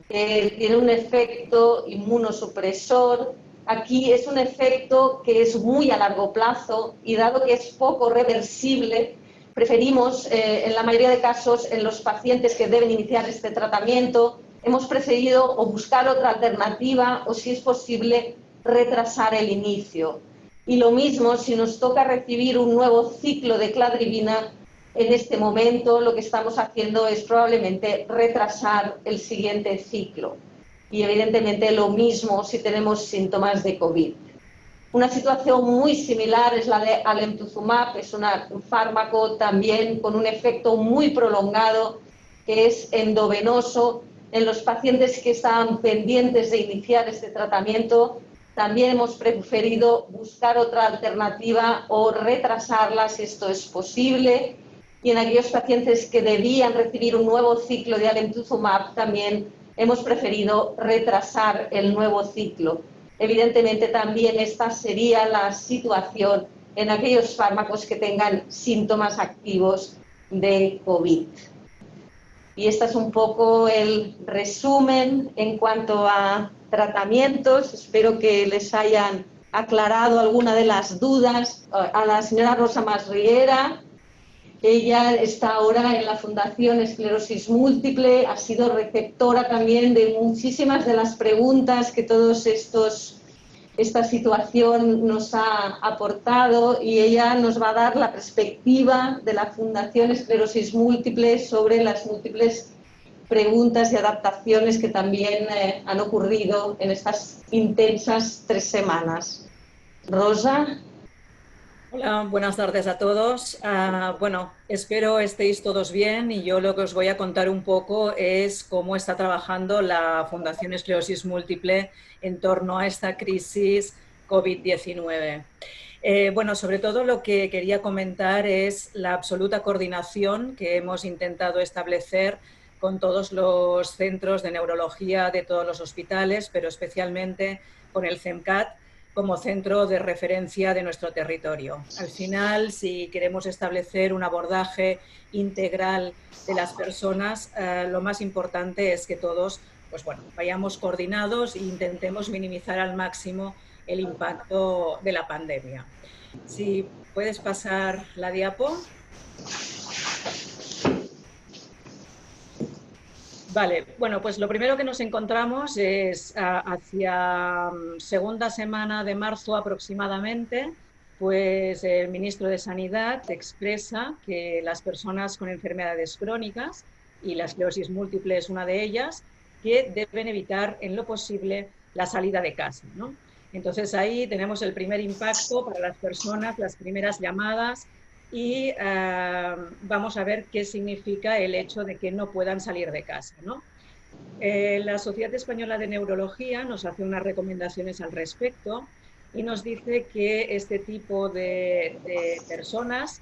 que tiene un efecto inmunosupresor. Aquí es un efecto que es muy a largo plazo y dado que es poco reversible, preferimos, en la mayoría de casos, en los pacientes que deben iniciar este tratamiento, hemos preferido o buscar otra alternativa o, si es posible, retrasar el inicio. Y lo mismo, si nos toca recibir un nuevo ciclo de cladribina, en este momento lo que estamos haciendo es probablemente retrasar el siguiente ciclo. Y evidentemente lo mismo si tenemos síntomas de COVID. Una situación muy similar es la de alemtuzumab, es un fármaco también con un efecto muy prolongado, que es endovenoso. En los pacientes que estaban pendientes de iniciar este tratamiento, también hemos preferido buscar otra alternativa o retrasarla si esto es posible. Y en aquellos pacientes que debían recibir un nuevo ciclo de alemtuzumab, también hemos preferido retrasar el nuevo ciclo. Evidentemente también esta sería la situación en aquellos fármacos que tengan síntomas activos de COVID. Y este es un poco el resumen en cuanto a tratamientos. Espero que les hayan aclarado alguna de las dudas. A la señora Rosa Masriera, ella está ahora en la Fundación Esclerosis Múltiple, ha sido receptora también de muchísimas de las preguntas que esta situación nos ha aportado, y ella nos va a dar la perspectiva de la Fundación Esclerosis Múltiple sobre las múltiples preguntas y adaptaciones que también han ocurrido en estas intensas 3 semanas. Rosa. Hola, buenas tardes a todos. Bueno, espero estéis todos bien y yo lo que os voy a contar un poco es cómo está trabajando la Fundación Esclerosis Múltiple en torno a esta crisis COVID-19. Bueno, sobre todo lo que quería comentar es la absoluta coordinación que hemos intentado establecer con todos los centros de neurología de todos los hospitales, pero especialmente con el CEMCAT, como centro de referencia de nuestro territorio. Al final, si queremos establecer un abordaje integral de las personas, lo más importante es que todos pues bueno, vayamos coordinados e intentemos minimizar al máximo el impacto de la pandemia. Si puedes pasar la diapo. Vale, bueno, pues lo primero que nos encontramos es hacia segunda semana de marzo aproximadamente, pues el ministro de Sanidad expresa que las personas con enfermedades crónicas, y la esclerosis múltiple es una de ellas, que deben evitar en lo posible la salida de casa, ¿no? Entonces ahí tenemos el primer impacto para las personas, las primeras llamadas, y vamos a ver qué significa el hecho de que no puedan salir de casa, ¿no? La Sociedad Española de Neurología nos hace unas recomendaciones al respecto y nos dice que este tipo de personas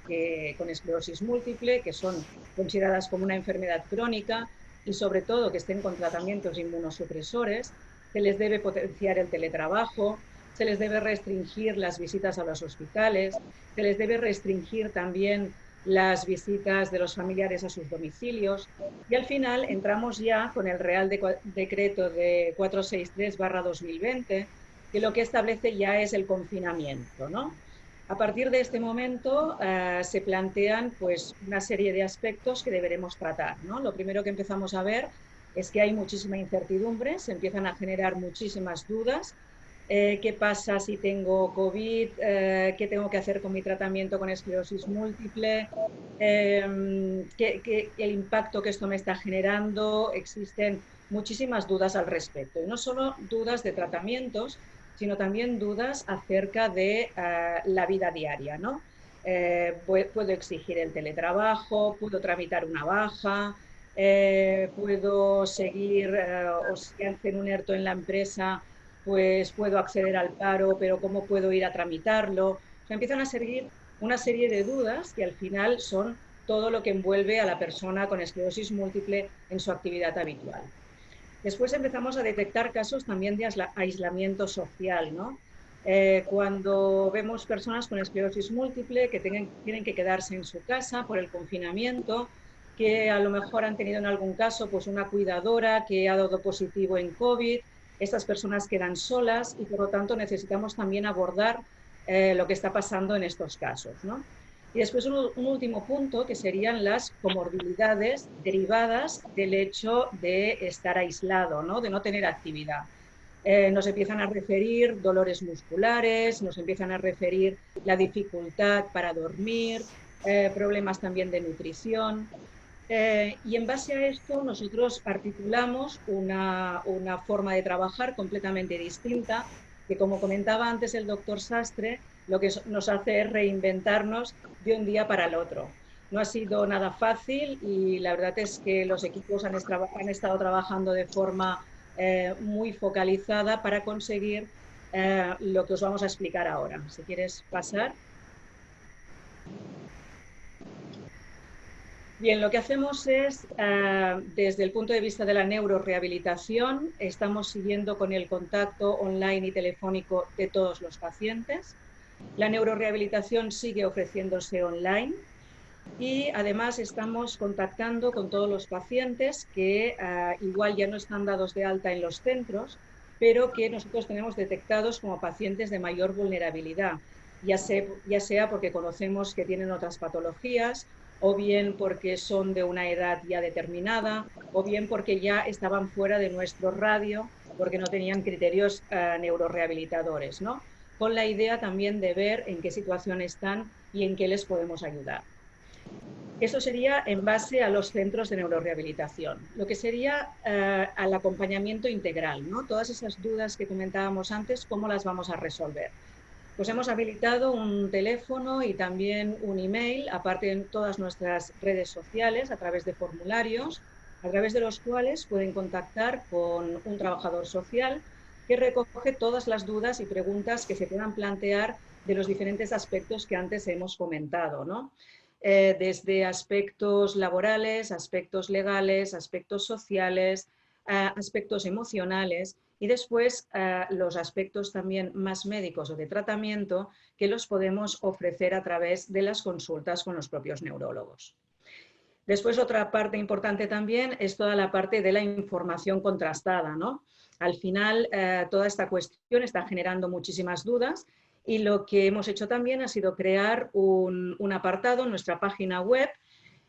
con esclerosis múltiple, que son consideradas como una enfermedad crónica y sobre todo que estén con tratamientos inmunosupresores, se les debe potenciar el teletrabajo, se les debe restringir las visitas a los hospitales, se les debe restringir también las visitas de los familiares a sus domicilios y al final entramos ya con el Real Decreto de 463/2020, que lo que establece ya es el confinamiento, ¿no? A partir de este momento se plantean pues, una serie de aspectos que deberemos tratar, ¿no? Lo primero que empezamos a ver es que hay muchísima incertidumbre, se empiezan a generar muchísimas dudas. ¿Qué pasa si tengo COVID? ¿Qué tengo que hacer con mi tratamiento con esclerosis múltiple? El impacto que esto me está generando. Existen muchísimas dudas al respecto. Y no solo dudas de tratamientos, sino también dudas acerca de la vida diaria, ¿no? Puedo exigir el teletrabajo, puedo tramitar una baja, puedo seguir, o si hacen un ERTO en la empresa, pues puedo acceder al paro, pero ¿cómo puedo ir a tramitarlo? O sea, empiezan a seguir una serie de dudas que al final son todo lo que envuelve a la persona con esclerosis múltiple en su actividad habitual. Después empezamos a detectar casos también de aislamiento social, ¿no? Cuando vemos personas con esclerosis múltiple que tienen que quedarse en su casa por el confinamiento, que a lo mejor han tenido en algún caso pues una cuidadora que ha dado positivo en COVID. Estas personas quedan solas y por lo tanto necesitamos también abordar lo que está pasando en estos casos, ¿no? Y después un último punto que serían las comorbilidades derivadas del hecho de estar aislado, ¿no? De no tener actividad. Nos empiezan a referir dolores musculares, nos empiezan a referir la dificultad para dormir, problemas también de nutrición. Y en base a esto nosotros articulamos una forma de trabajar completamente distinta, que como comentaba antes el doctor Sastre, lo que nos hace es reinventarnos de un día para el otro. No ha sido nada fácil y la verdad es que los equipos han estado trabajando de forma muy focalizada para conseguir lo que os vamos a explicar ahora. Si quieres pasar. Bien, lo que hacemos es, desde el punto de vista de la neurorehabilitación, estamos siguiendo con el contacto online y telefónico de todos los pacientes. La neurorehabilitación sigue ofreciéndose online y además estamos contactando con todos los pacientes que igual ya no están dados de alta en los centros, pero que nosotros tenemos detectados como pacientes de mayor vulnerabilidad, ya sea porque conocemos que tienen otras patologías, o bien porque son de una edad ya determinada, o bien porque ya estaban fuera de nuestro radio, porque no tenían criterios neurorehabilitadores, ¿no? Con la idea también de ver en qué situación están y en qué les podemos ayudar. Esto sería en base a los centros de neurorehabilitación, lo que sería al acompañamiento integral, ¿no? Todas esas dudas que comentábamos antes, ¿cómo las vamos a resolver? Pues hemos habilitado un teléfono y también un email, aparte en todas nuestras redes sociales, a través de formularios, a través de los cuales pueden contactar con un trabajador social que recoge todas las dudas y preguntas que se puedan plantear de los diferentes aspectos que antes hemos comentado, ¿no? Desde aspectos laborales, aspectos legales, aspectos sociales, aspectos emocionales y después los aspectos también más médicos o de tratamiento que los podemos ofrecer a través de las consultas con los propios neurólogos. Después otra parte importante también es toda la parte de la información contrastada, ¿no? Al final toda esta cuestión está generando muchísimas dudas y lo que hemos hecho también ha sido crear un apartado en nuestra página web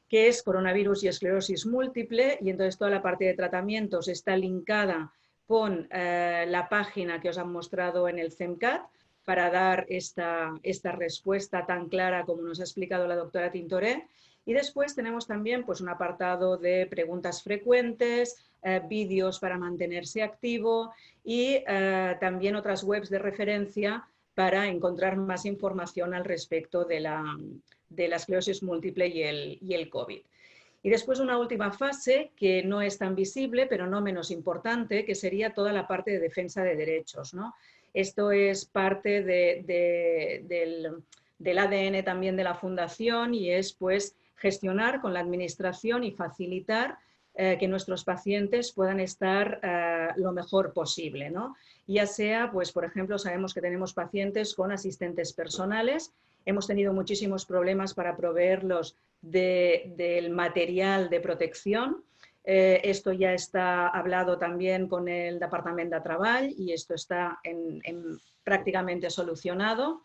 que es coronavirus y esclerosis múltiple, y entonces toda la parte de tratamientos está linkada con la página que os han mostrado en el CEMCAT para dar esta respuesta tan clara como nos ha explicado la doctora Tintoré. Y después tenemos también pues, un apartado de preguntas frecuentes, vídeos para mantenerse activo y también otras webs de referencia para encontrar más información al respecto de la esclerosis múltiple y el COVID. Y después una última fase que no es tan visible, pero no menos importante, que sería toda la parte de defensa de derechos, ¿no? Esto es parte del ADN también de la Fundación y es pues gestionar con la administración y facilitar que nuestros pacientes puedan estar lo mejor posible, ¿no? Ya sea, pues, por ejemplo, sabemos que tenemos pacientes con asistentes personales, hemos tenido muchísimos problemas para proveerlos del material de protección. Esto ya está hablado también con el Departament de Treball y esto está prácticamente solucionado.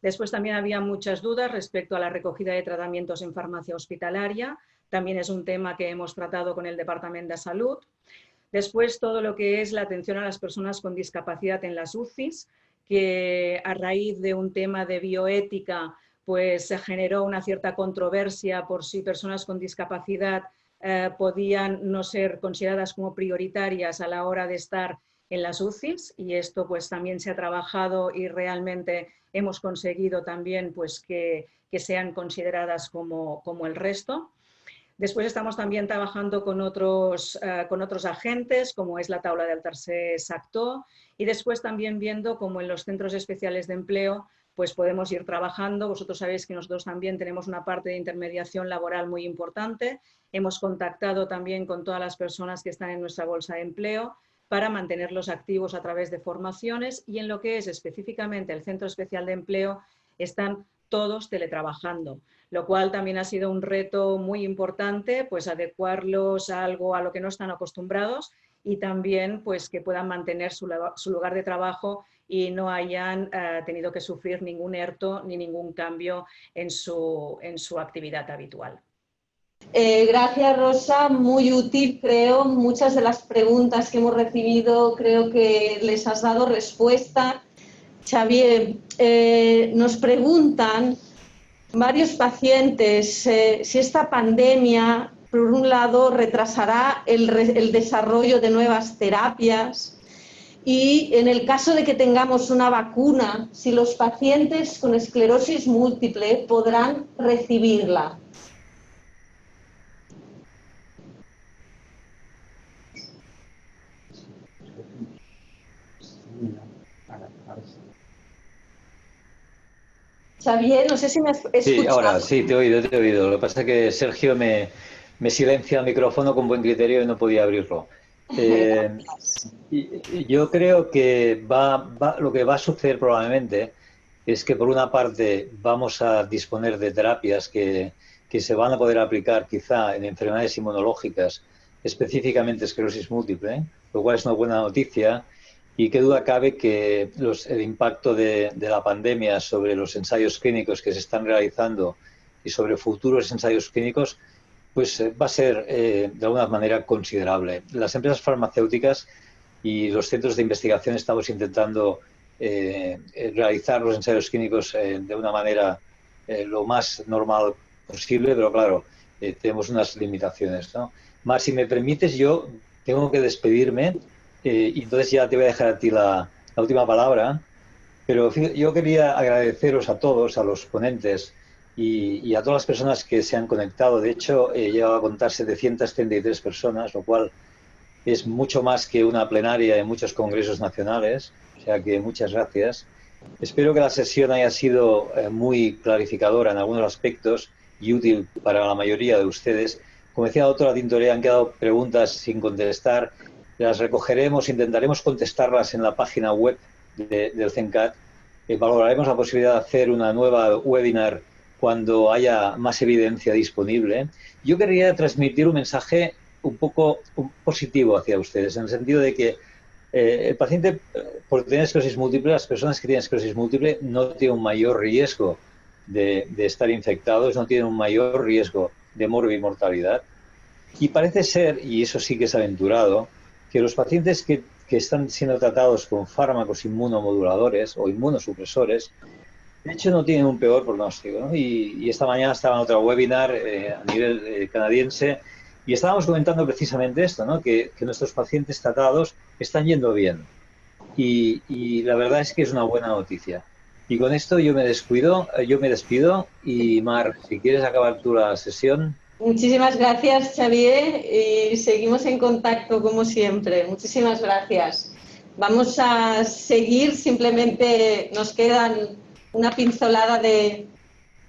Después también había muchas dudas respecto a la recogida de tratamientos en farmacia hospitalaria. También es un tema que hemos tratado con el Departamento de Salud. Después todo lo que es la atención a las personas con discapacidad en las UCIs, que a raíz de un tema de bioética pues se generó una cierta controversia por si personas con discapacidad podían no ser consideradas como prioritarias a la hora de estar en las UCIs, y esto pues también se ha trabajado y realmente hemos conseguido también pues que sean consideradas como el resto. Después estamos también trabajando con otros agentes, como es la taula del tercer sector, y después también viendo cómo en los centros especiales de empleo pues podemos ir trabajando. Vosotros sabéis que nosotros también tenemos una parte de intermediación laboral muy importante. Hemos contactado también con todas las personas que están en nuestra bolsa de empleo para mantenerlos activos a través de formaciones, y en lo que es específicamente el Centro Especial de Empleo están todos teletrabajando, lo cual también ha sido un reto muy importante, pues adecuarlos a algo a lo que no están acostumbrados y también pues que puedan mantener su lugar de trabajo y no hayan tenido que sufrir ningún ERTO ni ningún cambio en su actividad habitual. Gracias, Rosa, muy útil, creo. Muchas de las preguntas que hemos recibido creo que les has dado respuesta. Xavier, nos preguntan varios pacientes si esta pandemia, por un lado, retrasará el desarrollo de nuevas terapias, y en el caso de que tengamos una vacuna, si los pacientes con esclerosis múltiple podrán recibirla. Xavier, no sé si me has escuchado. Sí, ahora sí, te he oído. Lo que pasa es que Sergio me silencia el micrófono con buen criterio y no podía abrirlo. Yo creo que lo que va a suceder probablemente es que, por una parte, vamos a disponer de terapias que se van a poder aplicar quizá en enfermedades inmunológicas, específicamente esclerosis múltiple, lo cual es una buena noticia. Y qué duda cabe que el impacto de la pandemia sobre los ensayos clínicos que se están realizando y sobre futuros ensayos clínicos pues va a ser de alguna manera considerable. Las empresas farmacéuticas y los centros de investigación estamos intentando realizar los ensayos clínicos de una manera lo más normal posible, pero claro, tenemos unas limitaciones, ¿no? Mar, si me permites, yo tengo que despedirme y entonces ya te voy a dejar a ti la última palabra, pero yo quería agradeceros a todos, a los ponentes y a todas las personas que se han conectado. De hecho, he llegado a contar 733 personas, lo cual es mucho más que una plenaria en muchos congresos nacionales, o sea que muchas gracias. Espero que la sesión haya sido muy clarificadora en algunos aspectos y útil para la mayoría de ustedes. Como decía la doctora Tintoré, han quedado preguntas sin contestar. Las recogeremos, intentaremos contestarlas en la página web del CENCAT. Valoraremos la posibilidad de hacer una nueva webinar cuando haya más evidencia disponible. Yo quería transmitir un mensaje un poco positivo hacia ustedes, en el sentido de que el paciente, por tener esclerosis múltiple, las personas que tienen esclerosis múltiple no tienen un mayor riesgo de estar infectados, no tienen un mayor riesgo de morbimortalidad. Y parece ser, y eso sí que es aventurado, que los pacientes que están siendo tratados con fármacos inmunomoduladores o inmunosupresores, de hecho no tienen un peor pronóstico, ¿no? Y esta mañana estaba en otro webinar a nivel canadiense y estábamos comentando precisamente esto, ¿no? Que nuestros pacientes tratados están yendo bien. Y la verdad es que es una buena noticia. Y con esto yo me despido y Mar, si quieres acabar tú la sesión. Muchísimas gracias, Xavier, y seguimos en contacto como siempre. Muchísimas gracias. Vamos a seguir, simplemente nos quedan una pincelada de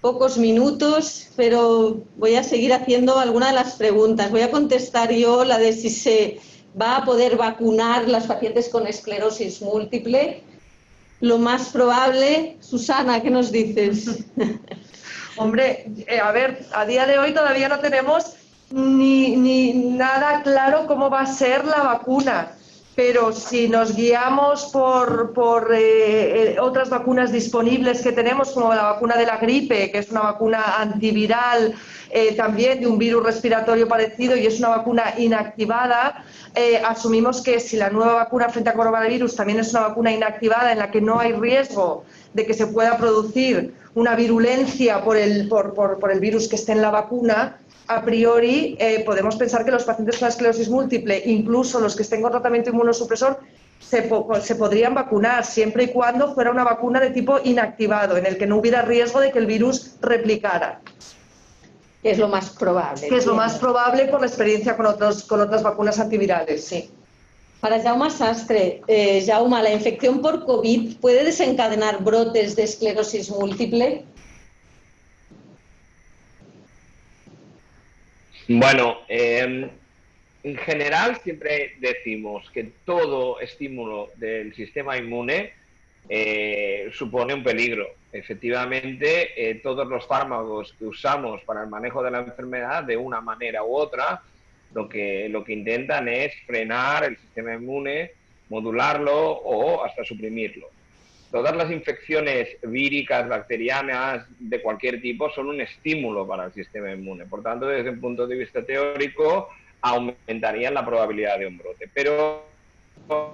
pocos minutos, pero voy a seguir haciendo algunas de las preguntas. Voy a contestar yo la de si se va a poder vacunar las pacientes con esclerosis múltiple. Lo más probable, Susana, ¿qué nos dices? Hombre, a ver, a día de hoy todavía no tenemos ni nada claro cómo va a ser la vacuna. Pero si nos guiamos por otras vacunas disponibles que tenemos, como la vacuna de la gripe, que es una vacuna antiviral también de un virus respiratorio parecido y es una vacuna inactivada, asumimos que si la nueva vacuna frente a coronavirus también es una vacuna inactivada en la que no hay riesgo de que se pueda producir una virulencia por el virus que esté en la vacuna, a priori podemos pensar que los pacientes con esclerosis múltiple, incluso los que estén con tratamiento inmunosupresor, se podrían vacunar siempre y cuando fuera una vacuna de tipo inactivado, en el que no hubiera riesgo de que el virus replicara. Que es lo más probable. Que es lo más probable por la experiencia con otras vacunas antivirales, sí. Para Jaume Sastre, Jaume, ¿la infección por COVID puede desencadenar brotes de esclerosis múltiple? Bueno, en general siempre decimos que todo estímulo del sistema inmune supone un peligro. Efectivamente, todos los fármacos que usamos para el manejo de la enfermedad, de una manera u otra, lo que intentan es frenar el sistema inmune, modularlo o hasta suprimirlo. Todas las infecciones víricas, bacterianas, de cualquier tipo, son un estímulo para el sistema inmune. Por tanto, desde un punto de vista teórico, aumentarían la probabilidad de un brote. Pero la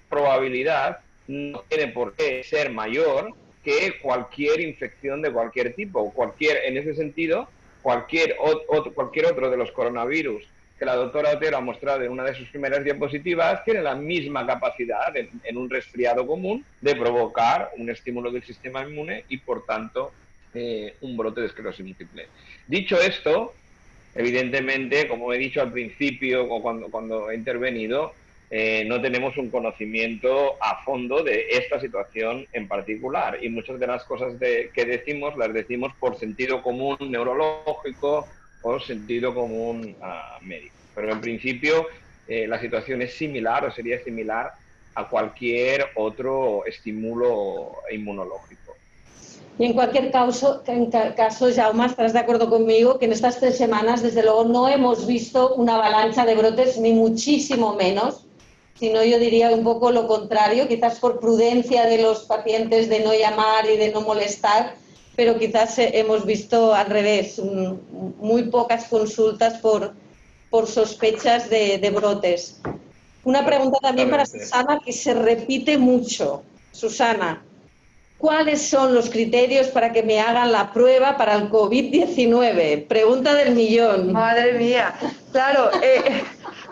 probabilidad no tiene por qué ser mayor que cualquier infección de cualquier tipo. En ese sentido, cualquier otro de los coronavirus que la doctora Otero ha mostrado en una de sus primeras diapositivas, tiene la misma capacidad en un resfriado común de provocar un estímulo del sistema inmune y, por tanto, un brote de esclerosis múltiple. Dicho esto, evidentemente, como he dicho al principio o cuando he intervenido, no tenemos un conocimiento a fondo de esta situación en particular y muchas de las cosas que decimos las decimos por sentido común neurológico o sentido común médico. Pero en principio la situación es similar o sería similar a cualquier otro estímulo inmunológico. Y en cualquier caso, Jaume, estarás de acuerdo conmigo que en estas 3 semanas, desde luego, no hemos visto una avalancha de brotes, ni muchísimo menos, sino yo diría un poco lo contrario, quizás por prudencia de los pacientes de no llamar y de no molestar, pero quizás hemos visto al revés, muy pocas consultas por sospechas de brotes. Una pregunta también para Susana, que se repite mucho. Susana, ¿cuáles son los criterios para que me hagan la prueba para el COVID-19? Pregunta del millón. Madre mía. Claro,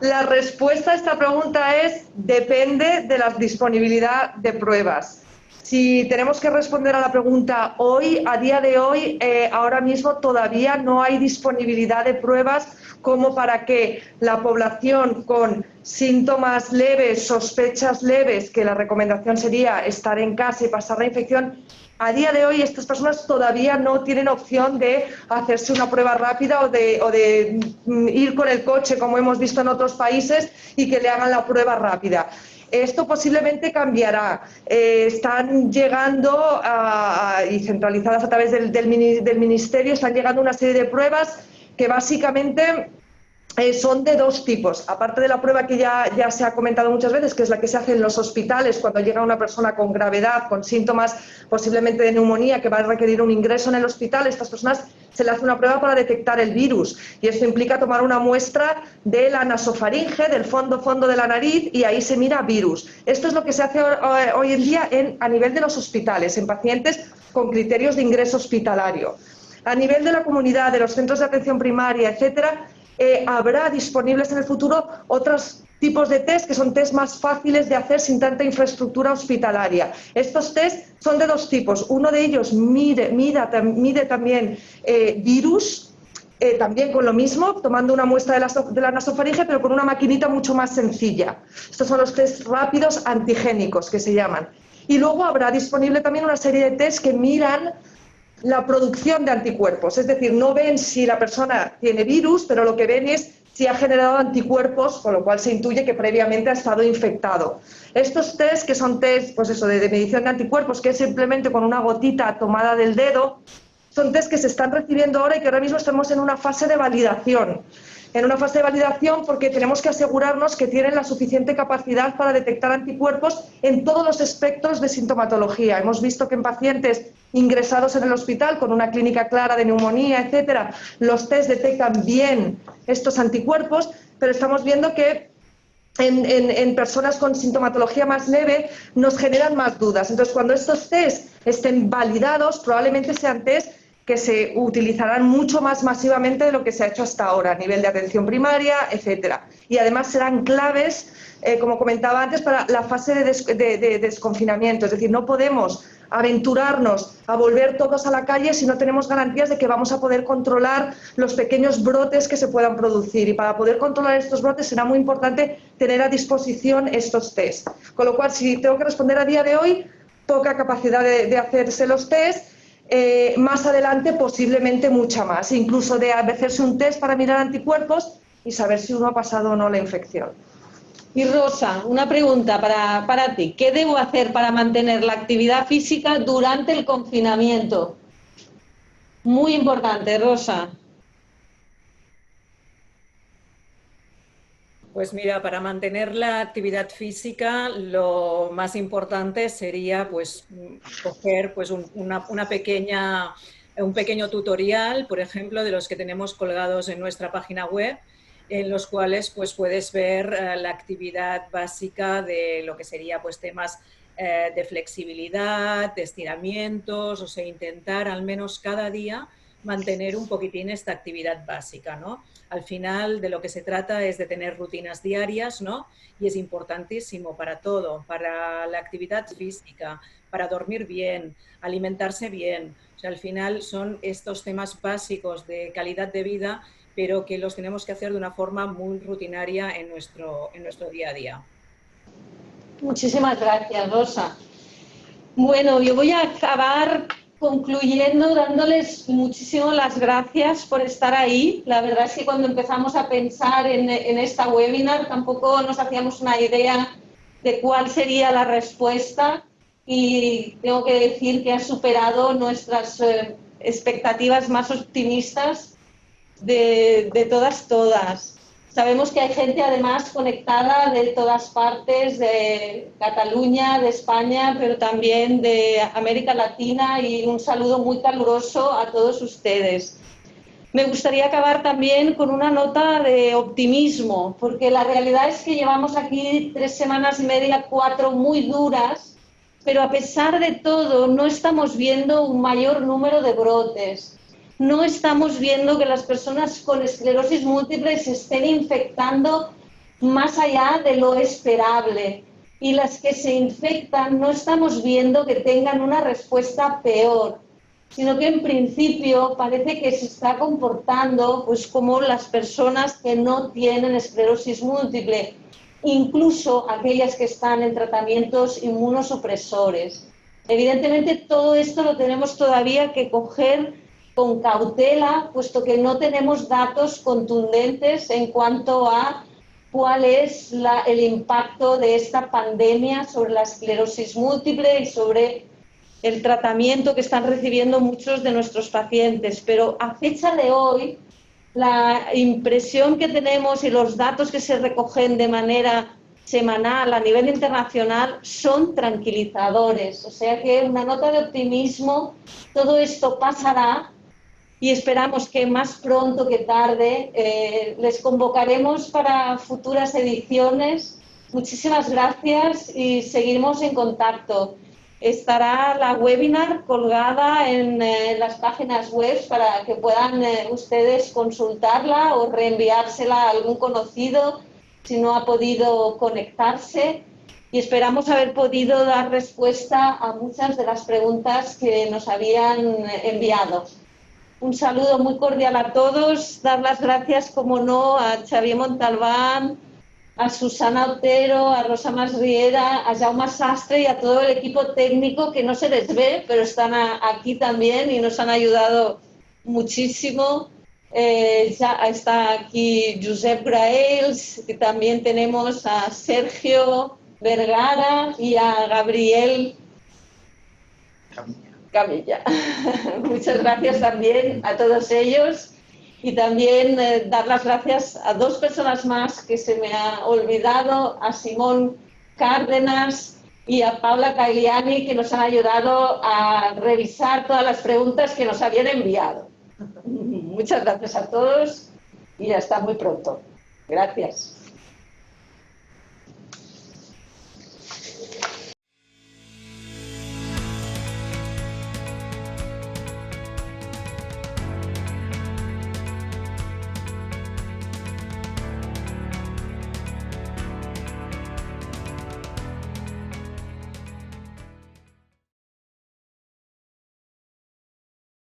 la respuesta a esta pregunta es depende de la disponibilidad de pruebas. Si tenemos que responder a la pregunta hoy, a día de hoy, ahora mismo todavía no hay disponibilidad de pruebas como para que la población con síntomas leves, sospechas leves, que la recomendación sería estar en casa y pasar la infección, a día de hoy estas personas todavía no tienen opción de hacerse una prueba rápida o de ir con el coche, como hemos visto en otros países, y que le hagan la prueba rápida. Esto posiblemente cambiará. Están llegando, y centralizadas a través del Ministerio, están llegando una serie de pruebas que básicamente son de dos tipos. Aparte de la prueba que ya se ha comentado muchas veces, que es la que se hace en los hospitales cuando llega una persona con gravedad, con síntomas posiblemente de neumonía, que va a requerir un ingreso en el hospital, a estas personas se le hace una prueba para detectar el virus. Y esto implica tomar una muestra de la nasofaringe, del fondo de la nariz, y ahí se mira virus. Esto es lo que se hace hoy en día a nivel de los hospitales, en pacientes con criterios de ingreso hospitalario. A nivel de la comunidad, de los centros de atención primaria, etcétera, habrá disponibles en el futuro otros tipos de test que son test más fáciles de hacer sin tanta infraestructura hospitalaria. Estos test son de dos tipos. Uno de ellos mide también virus, también con lo mismo, tomando una muestra de la nasofaringe, pero con una maquinita mucho más sencilla. Estos son los test rápidos antigénicos que se llaman. Y luego habrá disponible también una serie de test que miran la producción de anticuerpos, es decir, no ven si la persona tiene virus, pero lo que ven es si ha generado anticuerpos, con lo cual se intuye que previamente ha estado infectado. Estos test, que son test pues eso, de medición de anticuerpos, que es simplemente con una gotita tomada del dedo, son test que se están recibiendo ahora y que ahora mismo estamos en una fase de validación. En una fase de validación porque tenemos que asegurarnos que tienen la suficiente capacidad para detectar anticuerpos en todos los espectros de sintomatología. Hemos visto que en pacientes ingresados en el hospital con una clínica clara de neumonía, etcétera, los test detectan bien estos anticuerpos, pero estamos viendo que en personas con sintomatología más leve nos generan más dudas. Entonces, cuando estos test estén validados, probablemente sean test que se utilizarán mucho más masivamente de lo que se ha hecho hasta ahora, a nivel de atención primaria, etcétera. Y además serán claves, como comentaba antes, para la fase de desconfinamiento. Es decir, no podemos aventurarnos a volver todos a la calle si no tenemos garantías de que vamos a poder controlar los pequeños brotes que se puedan producir. Y para poder controlar estos brotes será muy importante tener a disposición estos test. Con lo cual, si tengo que responder a día de hoy, poca capacidad de hacerse los test. Más adelante posiblemente mucha más, incluso de hacerse un test para mirar anticuerpos y saber si uno ha pasado o no la infección. Y Rosa, una pregunta para ti. ¿Qué debo hacer para mantener la actividad física durante el confinamiento? Muy importante, Rosa. Pues mira, para mantener la actividad física lo más importante sería pues coger pues un pequeño tutorial, por ejemplo, de los que tenemos colgados en nuestra página web, en los cuales pues puedes ver la actividad básica de lo que sería pues temas de flexibilidad, de estiramientos, o sea, intentar al menos cada día mantener un poquitín esta actividad básica, ¿no? Al final de lo que se trata es de tener rutinas diarias, ¿no? Y es importantísimo para todo, para la actividad física, para dormir bien, alimentarse bien. O sea, al final son estos temas básicos de calidad de vida, pero que los tenemos que hacer de una forma muy rutinaria en nuestro día a día. Muchísimas gracias, Rosa. Bueno, yo voy a acabar concluyendo dándoles muchísimas las gracias por estar ahí. La verdad es que cuando empezamos a pensar en esta webinar tampoco nos hacíamos una idea de cuál sería la respuesta y tengo que decir que ha superado nuestras expectativas más optimistas de todas. Sabemos que hay gente además conectada de todas partes, de Cataluña, de España, pero también de América Latina, y un saludo muy caluroso a todos ustedes. Me gustaría acabar también con una nota de optimismo, porque la realidad es que llevamos aquí 3 semanas y media, 4 muy duras, pero a pesar de todo no estamos viendo un mayor número de brotes. No estamos viendo que las personas con esclerosis múltiple se estén infectando más allá de lo esperable. Y las que se infectan no estamos viendo que tengan una respuesta peor, sino que en principio parece que se está comportando pues como las personas que no tienen esclerosis múltiple, incluso aquellas que están en tratamientos inmunosupresores. Evidentemente todo esto lo tenemos todavía que coger con cautela, puesto que no tenemos datos contundentes en cuanto a cuál es el impacto de esta pandemia sobre la esclerosis múltiple y sobre el tratamiento que están recibiendo muchos de nuestros pacientes. Pero a fecha de hoy, la impresión que tenemos y los datos que se recogen de manera semanal a nivel internacional son tranquilizadores. O sea que una nota de optimismo, todo esto pasará y esperamos que más pronto que tarde les convocaremos para futuras ediciones. Muchísimas gracias y seguimos en contacto. Estará la webinar colgada en las páginas web para que puedan ustedes consultarla o reenviársela a algún conocido si no ha podido conectarse, y esperamos haber podido dar respuesta a muchas de las preguntas que nos habían enviado. Un saludo muy cordial a todos, dar las gracias, como no, a Xavier Montalbán, a Susana Otero, a Rosa Masriera, a Jaume Sastre y a todo el equipo técnico que no se les ve, pero están aquí también y nos han ayudado muchísimo. Ya está aquí Josep Graels, y también tenemos a Sergio Vergara y a Gabriel Camilla. Muchas gracias también a todos ellos. Y también dar las gracias a dos personas más que se me ha olvidado, a Simón Cárdenas y a Paula Cagliani, que nos han ayudado a revisar todas las preguntas que nos habían enviado. Muchas gracias a todos y hasta muy pronto. Gracias.